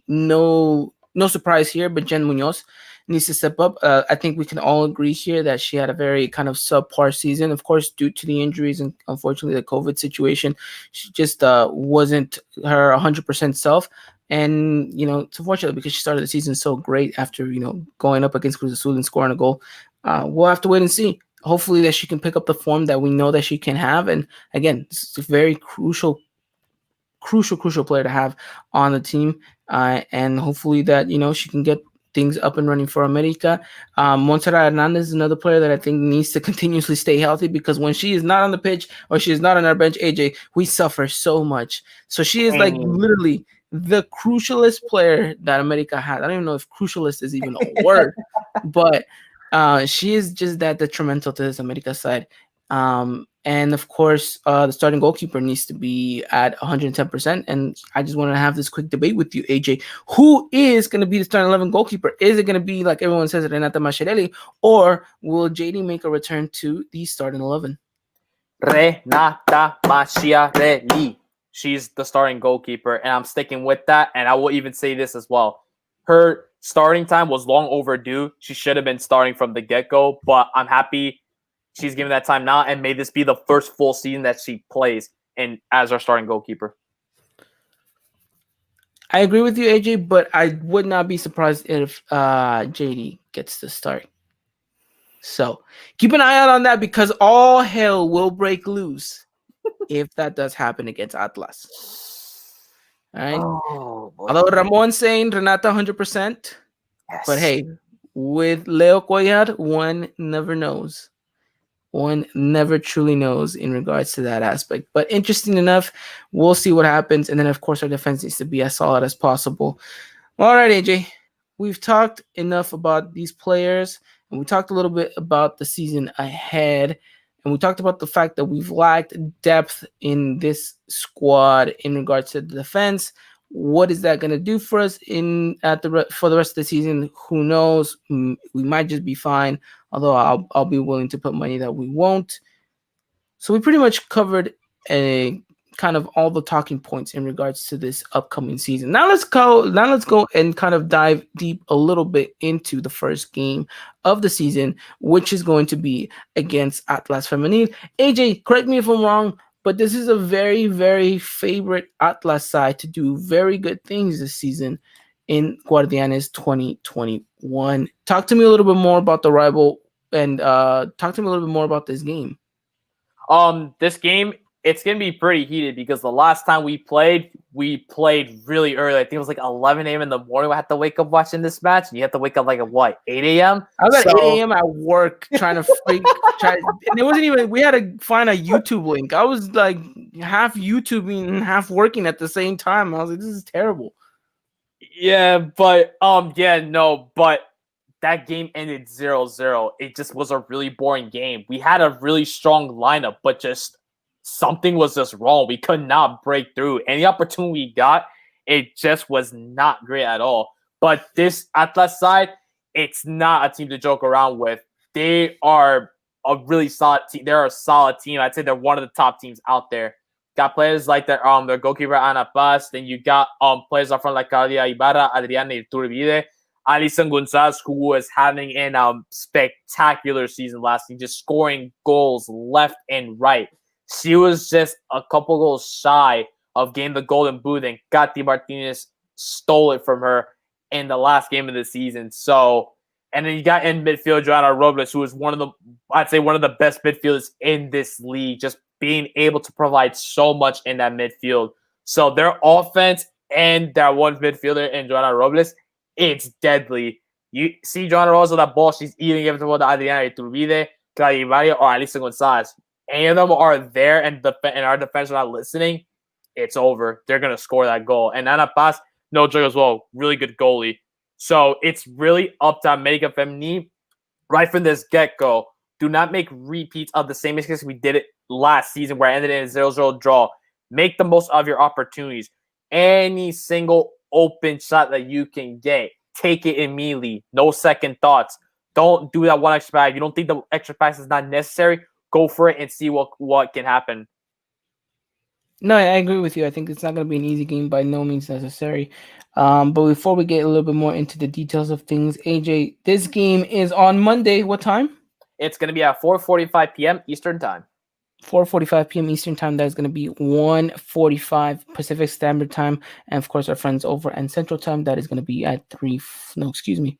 No surprise here, but Jen Munoz needs to step up. I think we can all agree here that she had a very kind of subpar season, of course, due to the injuries and unfortunately the COVID situation. She just wasn't her 100% self. And, it's unfortunate because she started the season so great after, going up against Cruz Azul and scoring a goal. We'll have to wait and see. Hopefully that she can pick up the form that we know that she can have. And again, it's a very crucial player to have on the team. And hopefully that, she can get things up and running for America. Montserrat Hernandez is another player that I think needs to continuously stay healthy, because when she is not on the pitch or she is not on our bench, AJ, we suffer so much. So she is literally the crucialest player that America has. I don't even know if crucialist is even a word, but she is just that detrimental to this America side. And of course, the starting goalkeeper needs to be at 110%. And I just want to have this quick debate with you, AJ. Who is going to be the starting 11 goalkeeper? Is it going to be, like everyone says, Renata Mascherelli, or will JD make a return to the starting 11? Renata Mascherelli. She's the starting goalkeeper, and I'm sticking with that. And I will even say this as well. Her starting time was long overdue. She should have been starting from the get-go, but I'm happy she's given that time now, and may this be the first full season that she plays in as our starting goalkeeper. I agree with you, AJ, but I would not be surprised if JD gets the start. So keep an eye out on that, because all hell will break loose if that does happen against Atlas. All right. Although Ramon's saying Renata 100%, but hey, with Leo Cuellar, one never knows. One never truly knows in regards to that aspect. But interesting enough, we'll see what happens. And then, of course, our defense needs to be as solid as possible. All right, AJ, we've talked enough about these players, and we talked a little bit about the season ahead. And we talked about the fact that we've lacked depth in this squad in regards to the defense. What is that going to do for us for the rest of the season? Who knows? We might just be fine. Although I'll be willing to put money that we won't. So we pretty much covered a kind of all the talking points in regards to this upcoming season. Now let's go and kind of dive deep a little bit into the first game of the season, which is going to be against Atlas Femenil. AJ, correct me if I'm wrong, but this is a very, very favorite Atlas side to do very good things this season in GUARD1ANES 2021. Talk to me a little bit more about the rival, and talk to me a little bit more about this game. This game, it's going to be pretty heated, because the last time we played really early. I think it was like 11 a.m. in the morning. I had to wake up watching this match, and you have to wake up like at what, 8 a.m.? I was at 8 a.m. at work trying to and it wasn't even, we had to find a YouTube link. I was like half YouTubing and half working at the same time. I was like, this is terrible. Yeah, but but that game ended 0-0. It just was a really boring game. We had a really strong lineup, but just something was just wrong. We could not break through. Any opportunity we got, it just was not great at all. But this Atlas side, it's not a team to joke around with. They are a really solid team. They're a solid team. I'd say they're one of the top teams out there. Got players like their goalkeeper Ana Paz. Then you got players up front like Claudia Ibarra, Adriana Iturbide, Alison Gonzalez, who was having a spectacular season last season, just scoring goals left and right. She was just a couple goals shy of getting the golden boot, and Katy Martinez stole it from her in the last game of the season. So, and then you got in midfield Joanna Robles, who is one of the best midfielders in this league, just being able to provide so much in that midfield. So their offense and that one midfielder in Joanna Robles, it's deadly. You see Joanna Robles with that ball, she's eating it to Adriana Iturbide, Claudia Ibarra, or Alisa Gonzalez. Any of them are there, and our defense are not listening, it's over. They're going to score that goal. And Ana Paz, no joke as well, really good goalie. So it's really up to America Femenil right from this get-go. Do not make repeats of the same mistakes we did it last season, where I ended in a 0-0 draw. Make the most of your opportunities. Any single open shot that you can get, take it immediately. No second thoughts. Don't do that one extra pass. You don't think the extra pass is not necessary? Go for it and see what can happen. No, I agree with you. I think it's not going to be an easy game, by no means necessary. But before we get a little bit more into the details of things, AJ, this game is on Monday. What time? It's going to be at 4:45 p.m. Eastern Time. 4:45 p.m. Eastern Time. That is going to be 1:45 Pacific Standard Time. And, of course, our friends over in Central Time, that is going to be at 3. No, excuse me.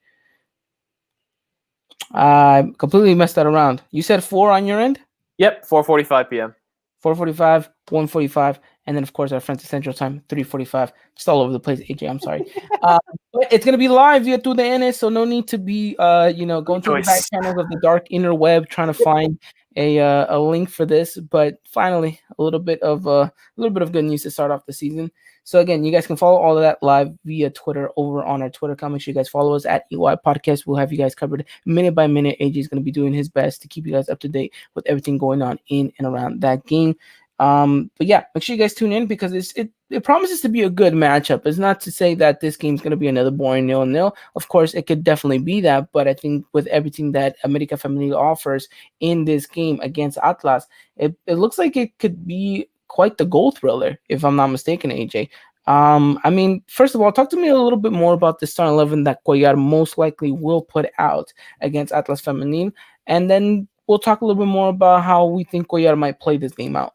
I completely messed that around. You said 4 on your end? Yep, 4:45 p.m. 4:45, 1:45, and then of course our friends at Central Time, 3:45. Just all over the place, AJ. I'm sorry. But it's gonna be live via GUARD1ANES, so no need to be going through the back channels of the dark inner web trying to find a link for this. But finally, a little bit of good news to start off the season. So again, you guys can follow all of that live via Twitter over on our Twitter account. Make sure you guys follow us at EY Podcast. We'll have you guys covered minute by minute. AJ is going to be doing his best to keep you guys up to date with everything going on in and around that game. But yeah, make sure you guys tune in because it promises to be a good matchup. It's not to say that this game's going to be another boring 0-0. Of course, it could definitely be that, but I think with everything that America Femenil offers in this game against Atlas, it looks like it could be quite the goal thriller, if I'm not mistaken, AJ. I mean, first of all, talk to me a little bit more about the starting 11 that Cuellar most likely will put out against Atlas Femenil, and then we'll talk a little bit more about how we think Cuellar might play this game out.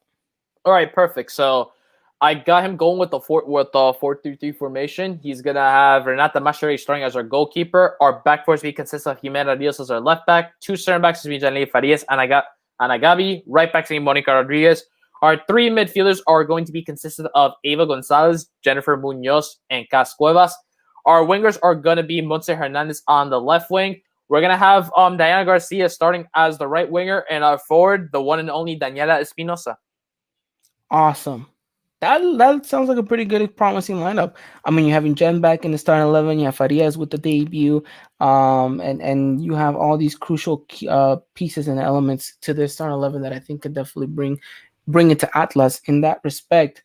All right, perfect. So I got him going with the 4-3-3 formation. He's gonna have Renata Mascheré starting as our goalkeeper. Our back four consists of Jimena Rios as our left back, two center backs is Janely Farias and Ana Gabi, right backs is Monica Rodriguez. Our three midfielders are going to be consistent of Eva Gonzalez, Jennifer Munoz, and Cas Cuevas. Our wingers are gonna be Montse Hernandez on the left wing. We're gonna have Diana Garcia starting as the right winger, and our forward, the one and only Daniela Espinosa. Awesome. That sounds like a pretty good, promising lineup. I mean, you're having Jen back in the starting 11. You have Farias with the debut, and you have all these crucial pieces and elements to this starting 11 that I think could definitely bring it to Atlas in that respect.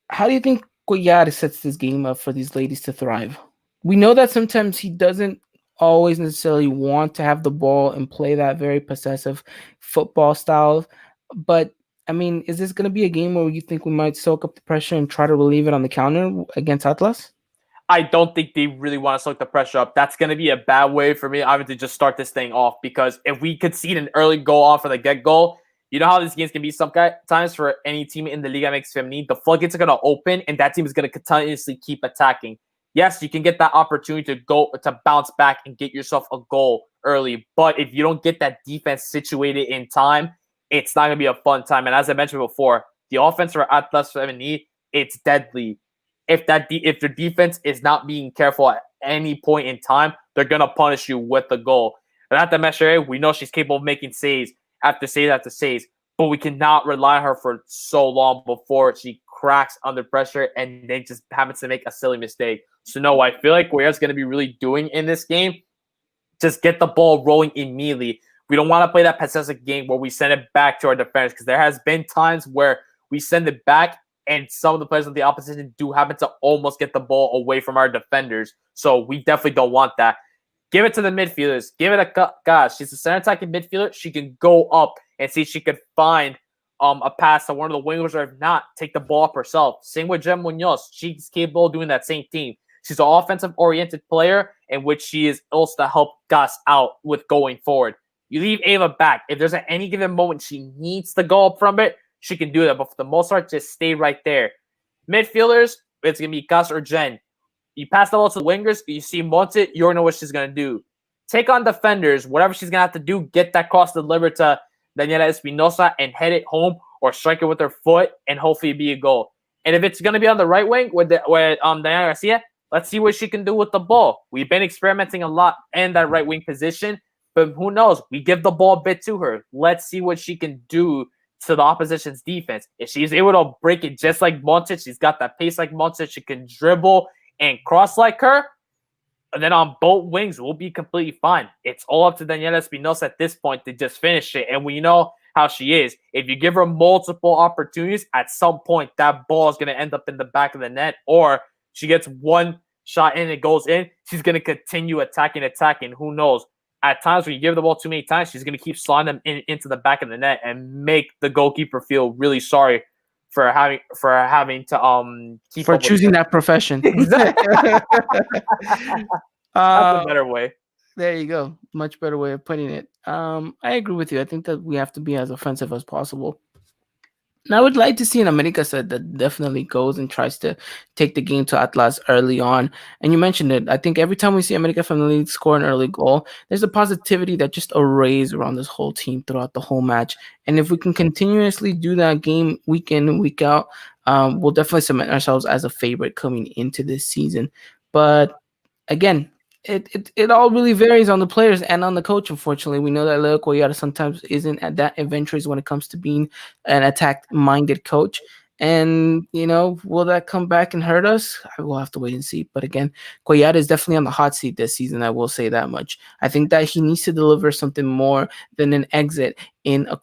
How do you think Cuellar sets this game up for these ladies to thrive? We know that sometimes he doesn't always necessarily want to have the ball and play that very possessive football style, but I mean, is this going to be a game where you think we might soak up the pressure and try to relieve it on the counter against Atlas? I don't think they really want to soak the pressure up. That's going to be a bad way for me, to just start this thing off, because if we concede an early goal off from the get-go, you know how these games can be sometimes for any team in the Liga MX Femenil. The floodgates are going to open, and that team is going to continuously keep attacking. Yes, you can get that opportunity to bounce back and get yourself a goal early, but if you don't get that defense situated in time, it's not going to be a fun time. And as I mentioned before, the offense for Atlas Femenil, it's deadly. If the defense is not being careful at any point in time, they're going to punish you with the goal. Renata Mascheré, we know she's capable of making saves after saves after saves, but we cannot rely on her for so long before she cracks under pressure and then just happens to make a silly mistake. So no, I feel like Cuellar's going to be really doing in this game, just get the ball rolling immediately. We don't want to play that possessive game where we send it back to our defenders, because there has been times where we send it back and some of the players of the opposition do happen to almost get the ball away from our defenders. So we definitely don't want that. Give it to the midfielders. Give it a gosh. She's a center attacking midfielder. She can go up and see if she could find a pass to one of the wingers, or if not, take the ball up herself. Same with Jem Munoz. She's capable of doing that same thing. She's an offensive-oriented player in which she is also to help Gus out with going forward. You leave Ava back. If there's at any given moment she needs to go up from it, she can do that. But for the most part, just stay right there. Midfielders, it's going to be Gus or Jen. You pass the ball to the wingers, you see Monte, you already know what she's going to do. Take on defenders, whatever she's going to have to do, get that cross delivered to Daniela Espinosa and head it home, or strike it with her foot and hopefully be a goal. And if it's going to be on the right wing with Diana Garcia, let's see what she can do with the ball. We've been experimenting a lot in that right wing position, but who knows? We give the ball a bit to her. Let's see what she can do to the opposition's defense. If she's able to break it just like Montic, she's got that pace like Montic, she can dribble and cross like her, and then on both wings, we'll be completely fine. It's all up to Daniela Espinosa at this point to just finish it. And we know how she is. If you give her multiple opportunities, at some point, that ball is going to end up in the back of the net, or she gets one shot in and it goes in, she's going to continue attacking. Who knows? At times when you give the ball too many times, she's going to keep sliding them into the back of the net and make the goalkeeper feel really sorry for having to keep for choosing that profession. Exactly. That's a better way. There you go. Much better way of putting it. I agree with you. I think that we have to be as offensive as possible. And I would like to see an America side that definitely goes and tries to take the game to Atlas early on. And you mentioned it. I think every time we see America from the league score an early goal, there's a positivity that just arrays around this whole team throughout the whole match. And if we can continuously do that game week in and week out, we'll definitely cement ourselves as a favorite coming into this season. But again, it all really varies on the players and on the coach. Unfortunately, we know that Leo Cuellar sometimes isn't at that adventurous when it comes to being an attack-minded coach. And will that come back and hurt us? I will have to wait and see. But again, Cuellar is definitely on the hot seat this season. I will say that much. I think that he needs to deliver something more than an exit in a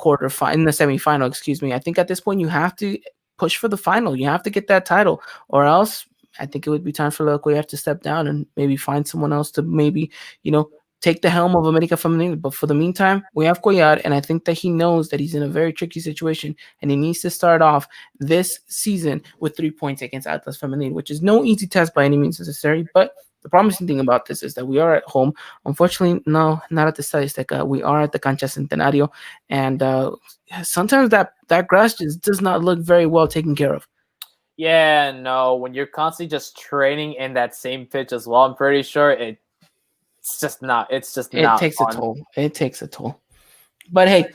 in the semifinal. Excuse me. I think at this point you have to push for the final. You have to get that title, or else I think it would be time for Loco to step down and maybe find someone else to maybe, take the helm of America Femenil. But for the meantime, we have Cuellar, and I think that he knows that he's in a very tricky situation, and he needs to start off this season with 3 points against Atlas Femenil, which is no easy task by any means necessary. But the promising thing about this is that we are at home. Unfortunately, no, not at the Estadio Azteca. We are at the Cancha Centenario, and sometimes that grass just does not look very well taken care of. Yeah, no, when you're constantly just training in that same pitch as well, I'm pretty sure it's just not It takes a fun. toll. It takes a toll. But hey,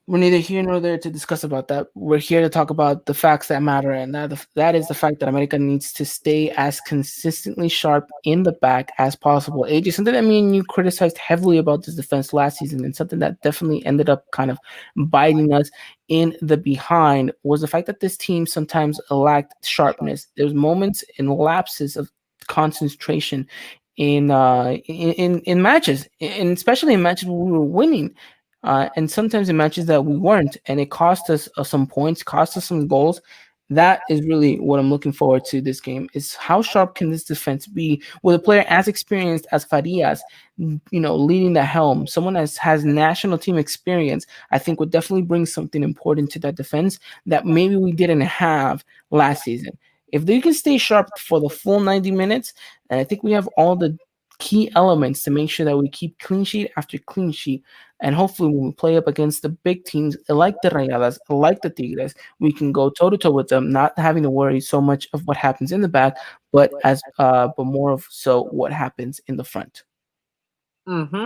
we're neither here nor there to discuss about that. We're here to talk about the facts that matter, and that is the fact that America needs to stay as consistently sharp in the back as possible. AJ, something that me and you criticized heavily about this defense last season, and something that definitely ended up kind of biting us in the behind, was the fact that this team sometimes lacked sharpness. There's moments and lapses of concentration in matches, and especially in matches where we were winning, and sometimes in matches that we weren't, and it cost us some points, cost us some goals. That is really what I'm looking forward to this game. Is how sharp can this defense be with a player as experienced as Farias, leading the helm, someone that has national team experience. I think would definitely bring something important to that defense that maybe we didn't have last season. If they can stay sharp for the full 90 minutes, and I think we have all the key elements to make sure that we keep clean sheet after clean sheet. And hopefully, when we play up against the big teams like the Rayadas, like the Tigres, we can go toe to toe with them, not having to worry so much of what happens in the back, but more of so what happens in the front. Mm-hmm.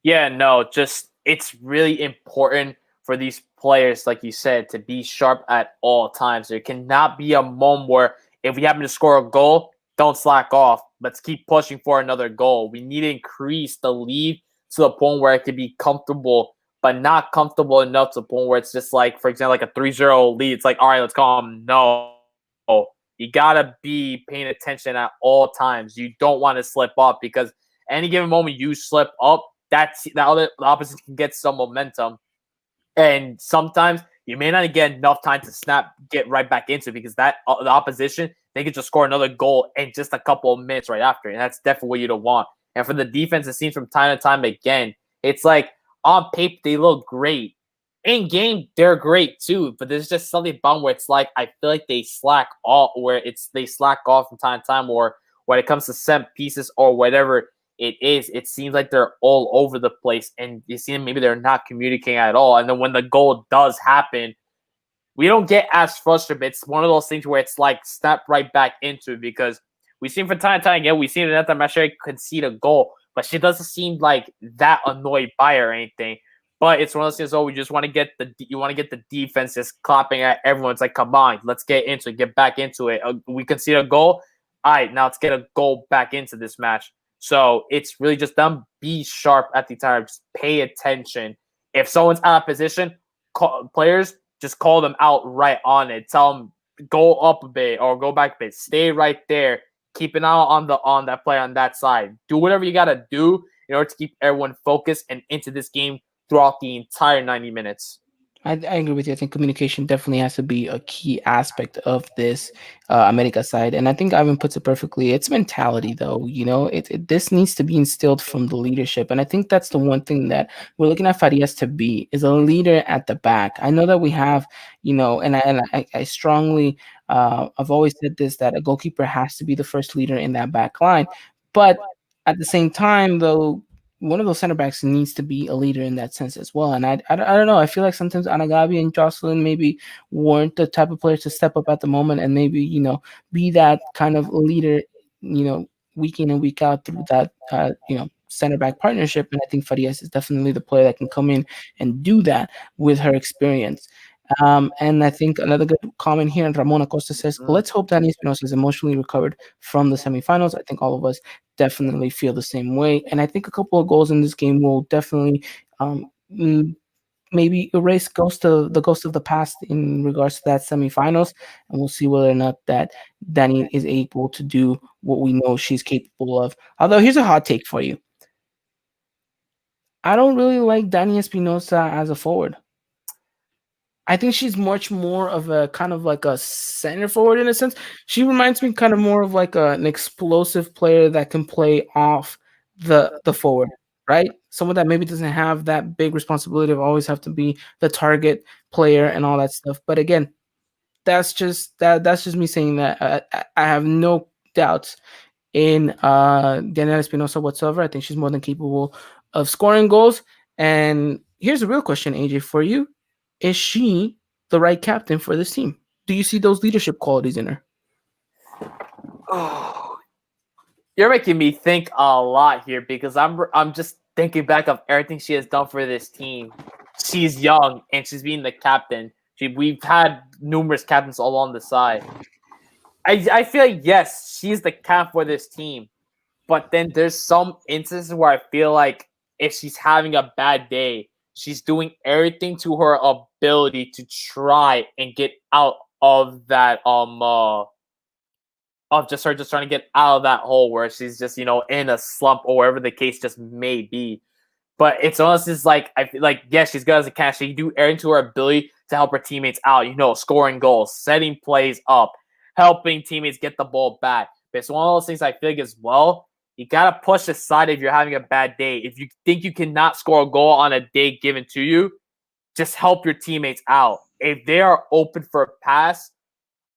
Yeah, no, just it's really important for these players, like you said, to be sharp at all times. There cannot be a moment where if we happen to score a goal, don't slack off. Let's keep pushing for another goal. We need to increase the lead to the point where it can be comfortable, but not comfortable enough to the point where it's just like, for example, like a 3-0 lead. It's like, all right, let's call them. No. You got to be paying attention at all times. You don't want to slip up because any given moment you slip up, the opposite can get some momentum. And sometimes you may not get enough time to get right back into it because the opposition, they could just score another goal in just a couple of minutes right after. And that's definitely what you don't want. And for the defense, it seems from time to time again, it's like on paper, they look great. In game, they're great too. But there's just something about where it's like, I feel like they slack off from time to time, or when it comes to set pieces or whatever it is, it seems like they're all over the place, and you see maybe they're not communicating at all. And then when the goal does happen, we don't get as frustrated. It's one of those things where it's like snap right back into it because we've seen from time to time again, we've seen Renata Mashere concede a goal, but she doesn't seem like that annoyed by it or anything. But it's one of those things. We just want to get the defense just clapping at everyone. It's like, come on, let's get into it, get back into it. We concede a goal. All right, now let's get a goal back into this match. So it's really just them be sharp at the time. Just pay attention. If someone's out of position, players just call them out right on it. Tell them go up a bit or go back a bit. Stay right there. Keep an eye on that player on that side. Do whatever you gotta do in order to keep everyone focused and into this game throughout the entire 90 minutes. I agree with you. I think communication definitely has to be a key aspect of this America side, and I think Ivan puts it perfectly. It's mentality, though. This needs to be instilled from the leadership, and I think that's the one thing that we're looking at Farias to be is a leader at the back. I know that we have, I strongly, I've always said this that a goalkeeper has to be the first leader in that back line, but at the same time, though, one of those center backs needs to be a leader in that sense as well. And I don't know. I feel like sometimes Anagabi and Jocelyn maybe weren't the type of players to step up at the moment and maybe, be that kind of leader, week in and week out through that, center back partnership. And I think Farias is definitely the player that can come in and do that with her experience. And I think another good comment here, and Ramon Acosta says, let's hope Dani Espinosa is emotionally recovered from the semifinals. I think all of us definitely feel the same way. And I think a couple of goals in this game will definitely um, mm, maybe erase the ghost of the past in regards to that semifinals, and we'll see whether or not that Danny is able to do what we know she's capable of. Although here's a hot take for you. I don't really like Danny Espinosa as a forward. I think she's much more of a kind of like a center forward in a sense. She reminds me kind of more of like an explosive player that can play off the forward, right? Someone that maybe doesn't have that big responsibility of always have to be the target player and all that stuff. But again, that's just me saying that I have no doubts in Daniela Espinosa whatsoever. I think she's more than capable of scoring goals. And here's a real question, AJ, for you. Is she the right captain for this team? Do you see those leadership qualities in her? Oh, you're making me think a lot here because I'm just thinking back of everything she has done for this team. She's young and she's being the captain. We've had numerous captains along the side. I feel like yes, she's the cap for this team, but then there's some instances where I feel like if she's having a bad day, she's doing everything to her ability to try and get out of that of just her just trying to get out of that hole where she's just in a slump or wherever the case just may be. But it's almost just like I feel like yes, she's good as a catch. She do everything to her ability to help her teammates out. Scoring goals, setting plays up, helping teammates get the ball back. But it's one of those things I feel like as well. You gotta push aside if you're having a bad day. If you think you cannot score a goal on a day given to you, just help your teammates out. If they are open for a pass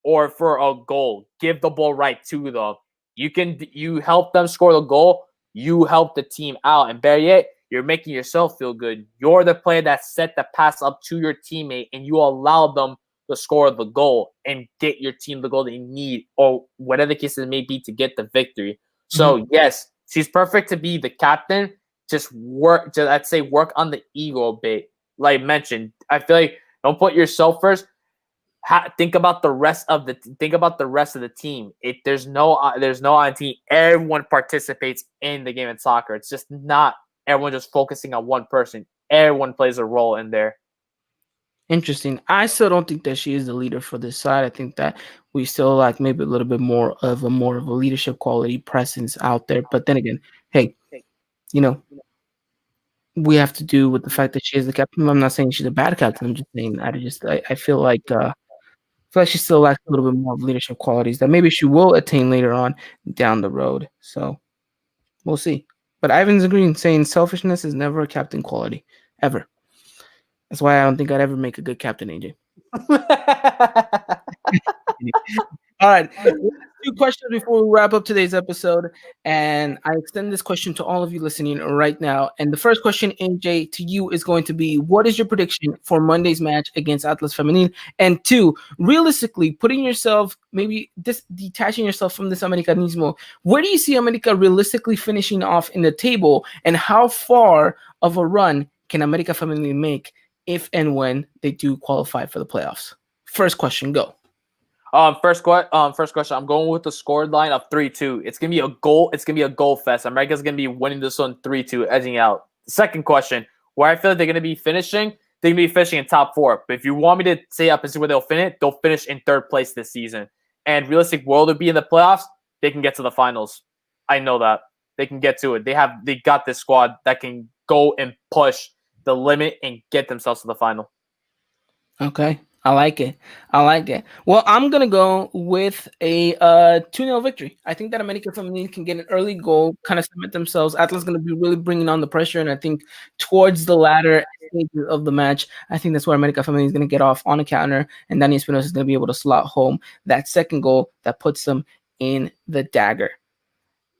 or for a goal, give the ball right to them. You help them score the goal. You help the team out, and better yet, you're making yourself feel good. You're the player that set the pass up to your teammate, and you allow them to score the goal and get your team the goal they need, or whatever the case it may be, to get the victory. So yes, she's perfect to be the captain. Just I'd say work on the ego a bit. Like mentioned, I feel like don't put yourself first. Think about the rest of the team. There's no team. Everyone participates in the game of soccer. It's just not everyone just focusing on one person. Everyone plays a role in there. Interesting. I still don't think that she is the leader for this side. I think that we still like maybe a little bit more of a leadership quality presence out there. But then again, hey, we have to do with the fact that she is the captain. I'm not saying she's a bad captain. I'm just saying I feel like she still lacks a little bit more of leadership qualities that maybe she will attain later on down the road. So we'll see. But Ivan's agreeing, saying selfishness is never a captain quality, ever. That's why I don't think I'd ever make a good captain, AJ. All right. 2 questions before we wrap up today's episode. And I extend this question to all of you listening right now. And the first question, AJ, to you is going to be, what is your prediction for Monday's match against Atlas Femenil? And 2, realistically, putting yourself, maybe detaching yourself from this Americanismo, where do you see America realistically finishing off in the table? And how far of a run can America Femenil make if and when they do qualify for the playoffs? First question, go. First question. I'm going with the score line of 3-2. It's gonna be a goal. It's gonna be a goal fest. America's gonna be winning this one 3-2, edging out. Second question, where I feel like they're gonna be finishing. They're gonna be finishing in top 4. But if you want me to say up and see where they'll finish in 3rd place this season. And realistic world to be in the playoffs, they can get to the finals. I know that they can get to it. They got this squad that can go and push the limit and get themselves to the final. Okay. I like it. Well, I'm going to go with a 2-0 victory. I think that America Femenil can get an early goal, kind of cement themselves. Atlas is going to be really bringing on the pressure, and I think towards the latter stages of the match, I think that's where America Femenil is going to get off on a counter, and Dani Espinosa is going to be able to slot home that second goal that puts them in the dagger.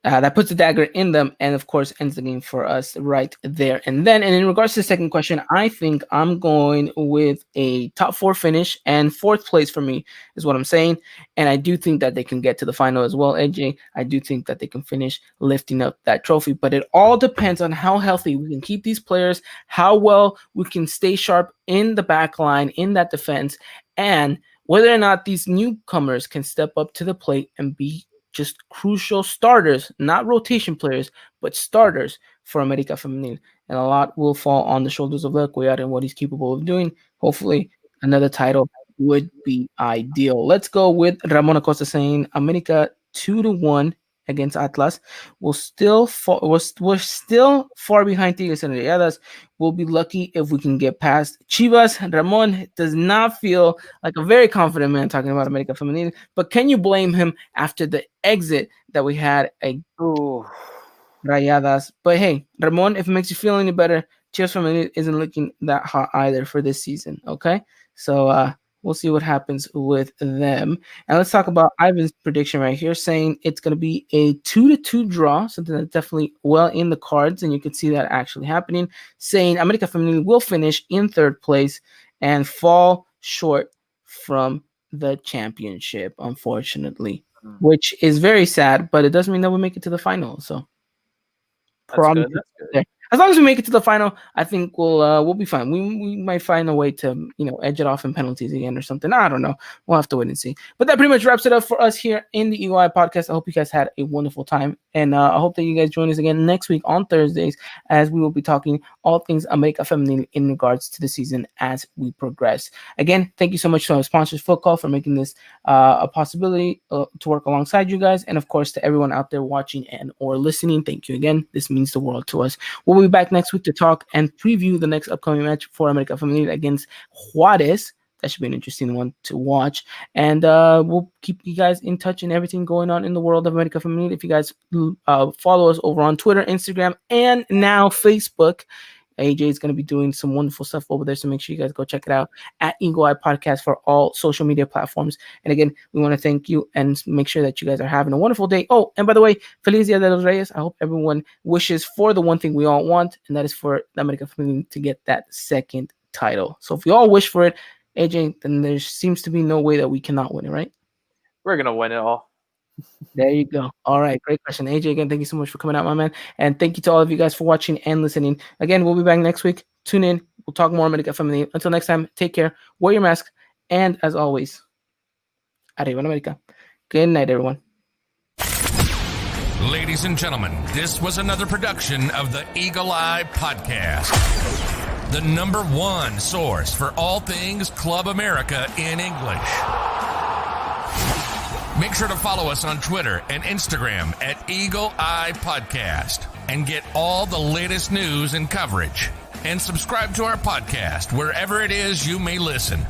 That puts the dagger in them and, of course, ends the game for us right there and then. And in regards to the second question, I think I'm going with a top 4 finish, and 4th place for me is what I'm saying. And I do think that they can get to the final as well, AJ. I do think that they can finish lifting up that trophy. But it all depends on how healthy we can keep these players, how well we can stay sharp in the back line, in that defense, and whether or not these newcomers can step up to the plate and be just crucial starters, not rotation players, but starters for America Femenil. And a lot will fall on the shoulders of Lecuellar and what he's capable of doing. Hopefully, another title would be ideal. Let's go with Ramon Acosta saying America 2-1 against Atlas. We're still far behind Tigres and Rayadas. We'll be lucky if we can get past Chivas. Ramon does not feel like a very confident man talking about America Femenil, but can you blame him after the exit that we had at Rayadas? But hey, Ramon, if it makes you feel any better, Chivas Femenil isn't looking that hot either for this season, okay? So we'll see what happens with them. And let's talk about Ivan's prediction right here, saying it's going to be a 2-2 draw, something that's definitely well in the cards, and you can see that actually happening, saying America Femenil will finish in third place and fall short from the championship, unfortunately, which is very sad, but it doesn't mean that we'll make it to the final. So That's good. as long as we make it to the final, I think we'll be fine. We might find a way to edge it off in penalties again or something. I don't know. We'll have to wait and see. But that pretty much wraps it up for us here in the Eagle Eye Podcast. I hope you guys had a wonderful time, and I hope that you guys join us again next week on Thursdays, as we will be talking all things America Femenil in regards to the season as we progress. Again, thank you so much to our sponsors, Football, for making this a possibility to work alongside you guys, and of course to everyone out there watching and or listening. Thank you again. This means the world to us. We'll be back next week to talk and preview the next upcoming match for America Femenil against Juarez. That should be an interesting one to watch. And we'll keep you guys in touch and everything going on in the world of America Femenil. If you guys follow us over on Twitter, Instagram, and now Facebook, AJ is going to be doing some wonderful stuff over there, so make sure you guys go check it out at Eagle Eye Podcast for all social media platforms. And again, we want to thank you and make sure that you guys are having a wonderful day. Oh, and by the way, Feliz Dia de los Reyes. I hope everyone wishes for the one thing we all want, and that is for the America Femenil to get that second title. So if we all wish for it, AJ, then there seems to be no way that we cannot win it, right? We're going to win it all. There you go. All right. Great question. AJ, again, thank you so much for coming out, my man. And thank you to all of you guys for watching and listening. Again, we'll be back next week. Tune in. We'll talk more America Femenil. Until next time, take care. Wear your mask. And as always, Arriba America. Good night, everyone. Ladies and gentlemen, this was another production of the Eagle Eye Podcast, the #1 source for all things Club America in English. Make sure to follow us on Twitter and Instagram at Eagle Eye Podcast and get all the latest news and coverage. And subscribe to our podcast wherever it is you may listen.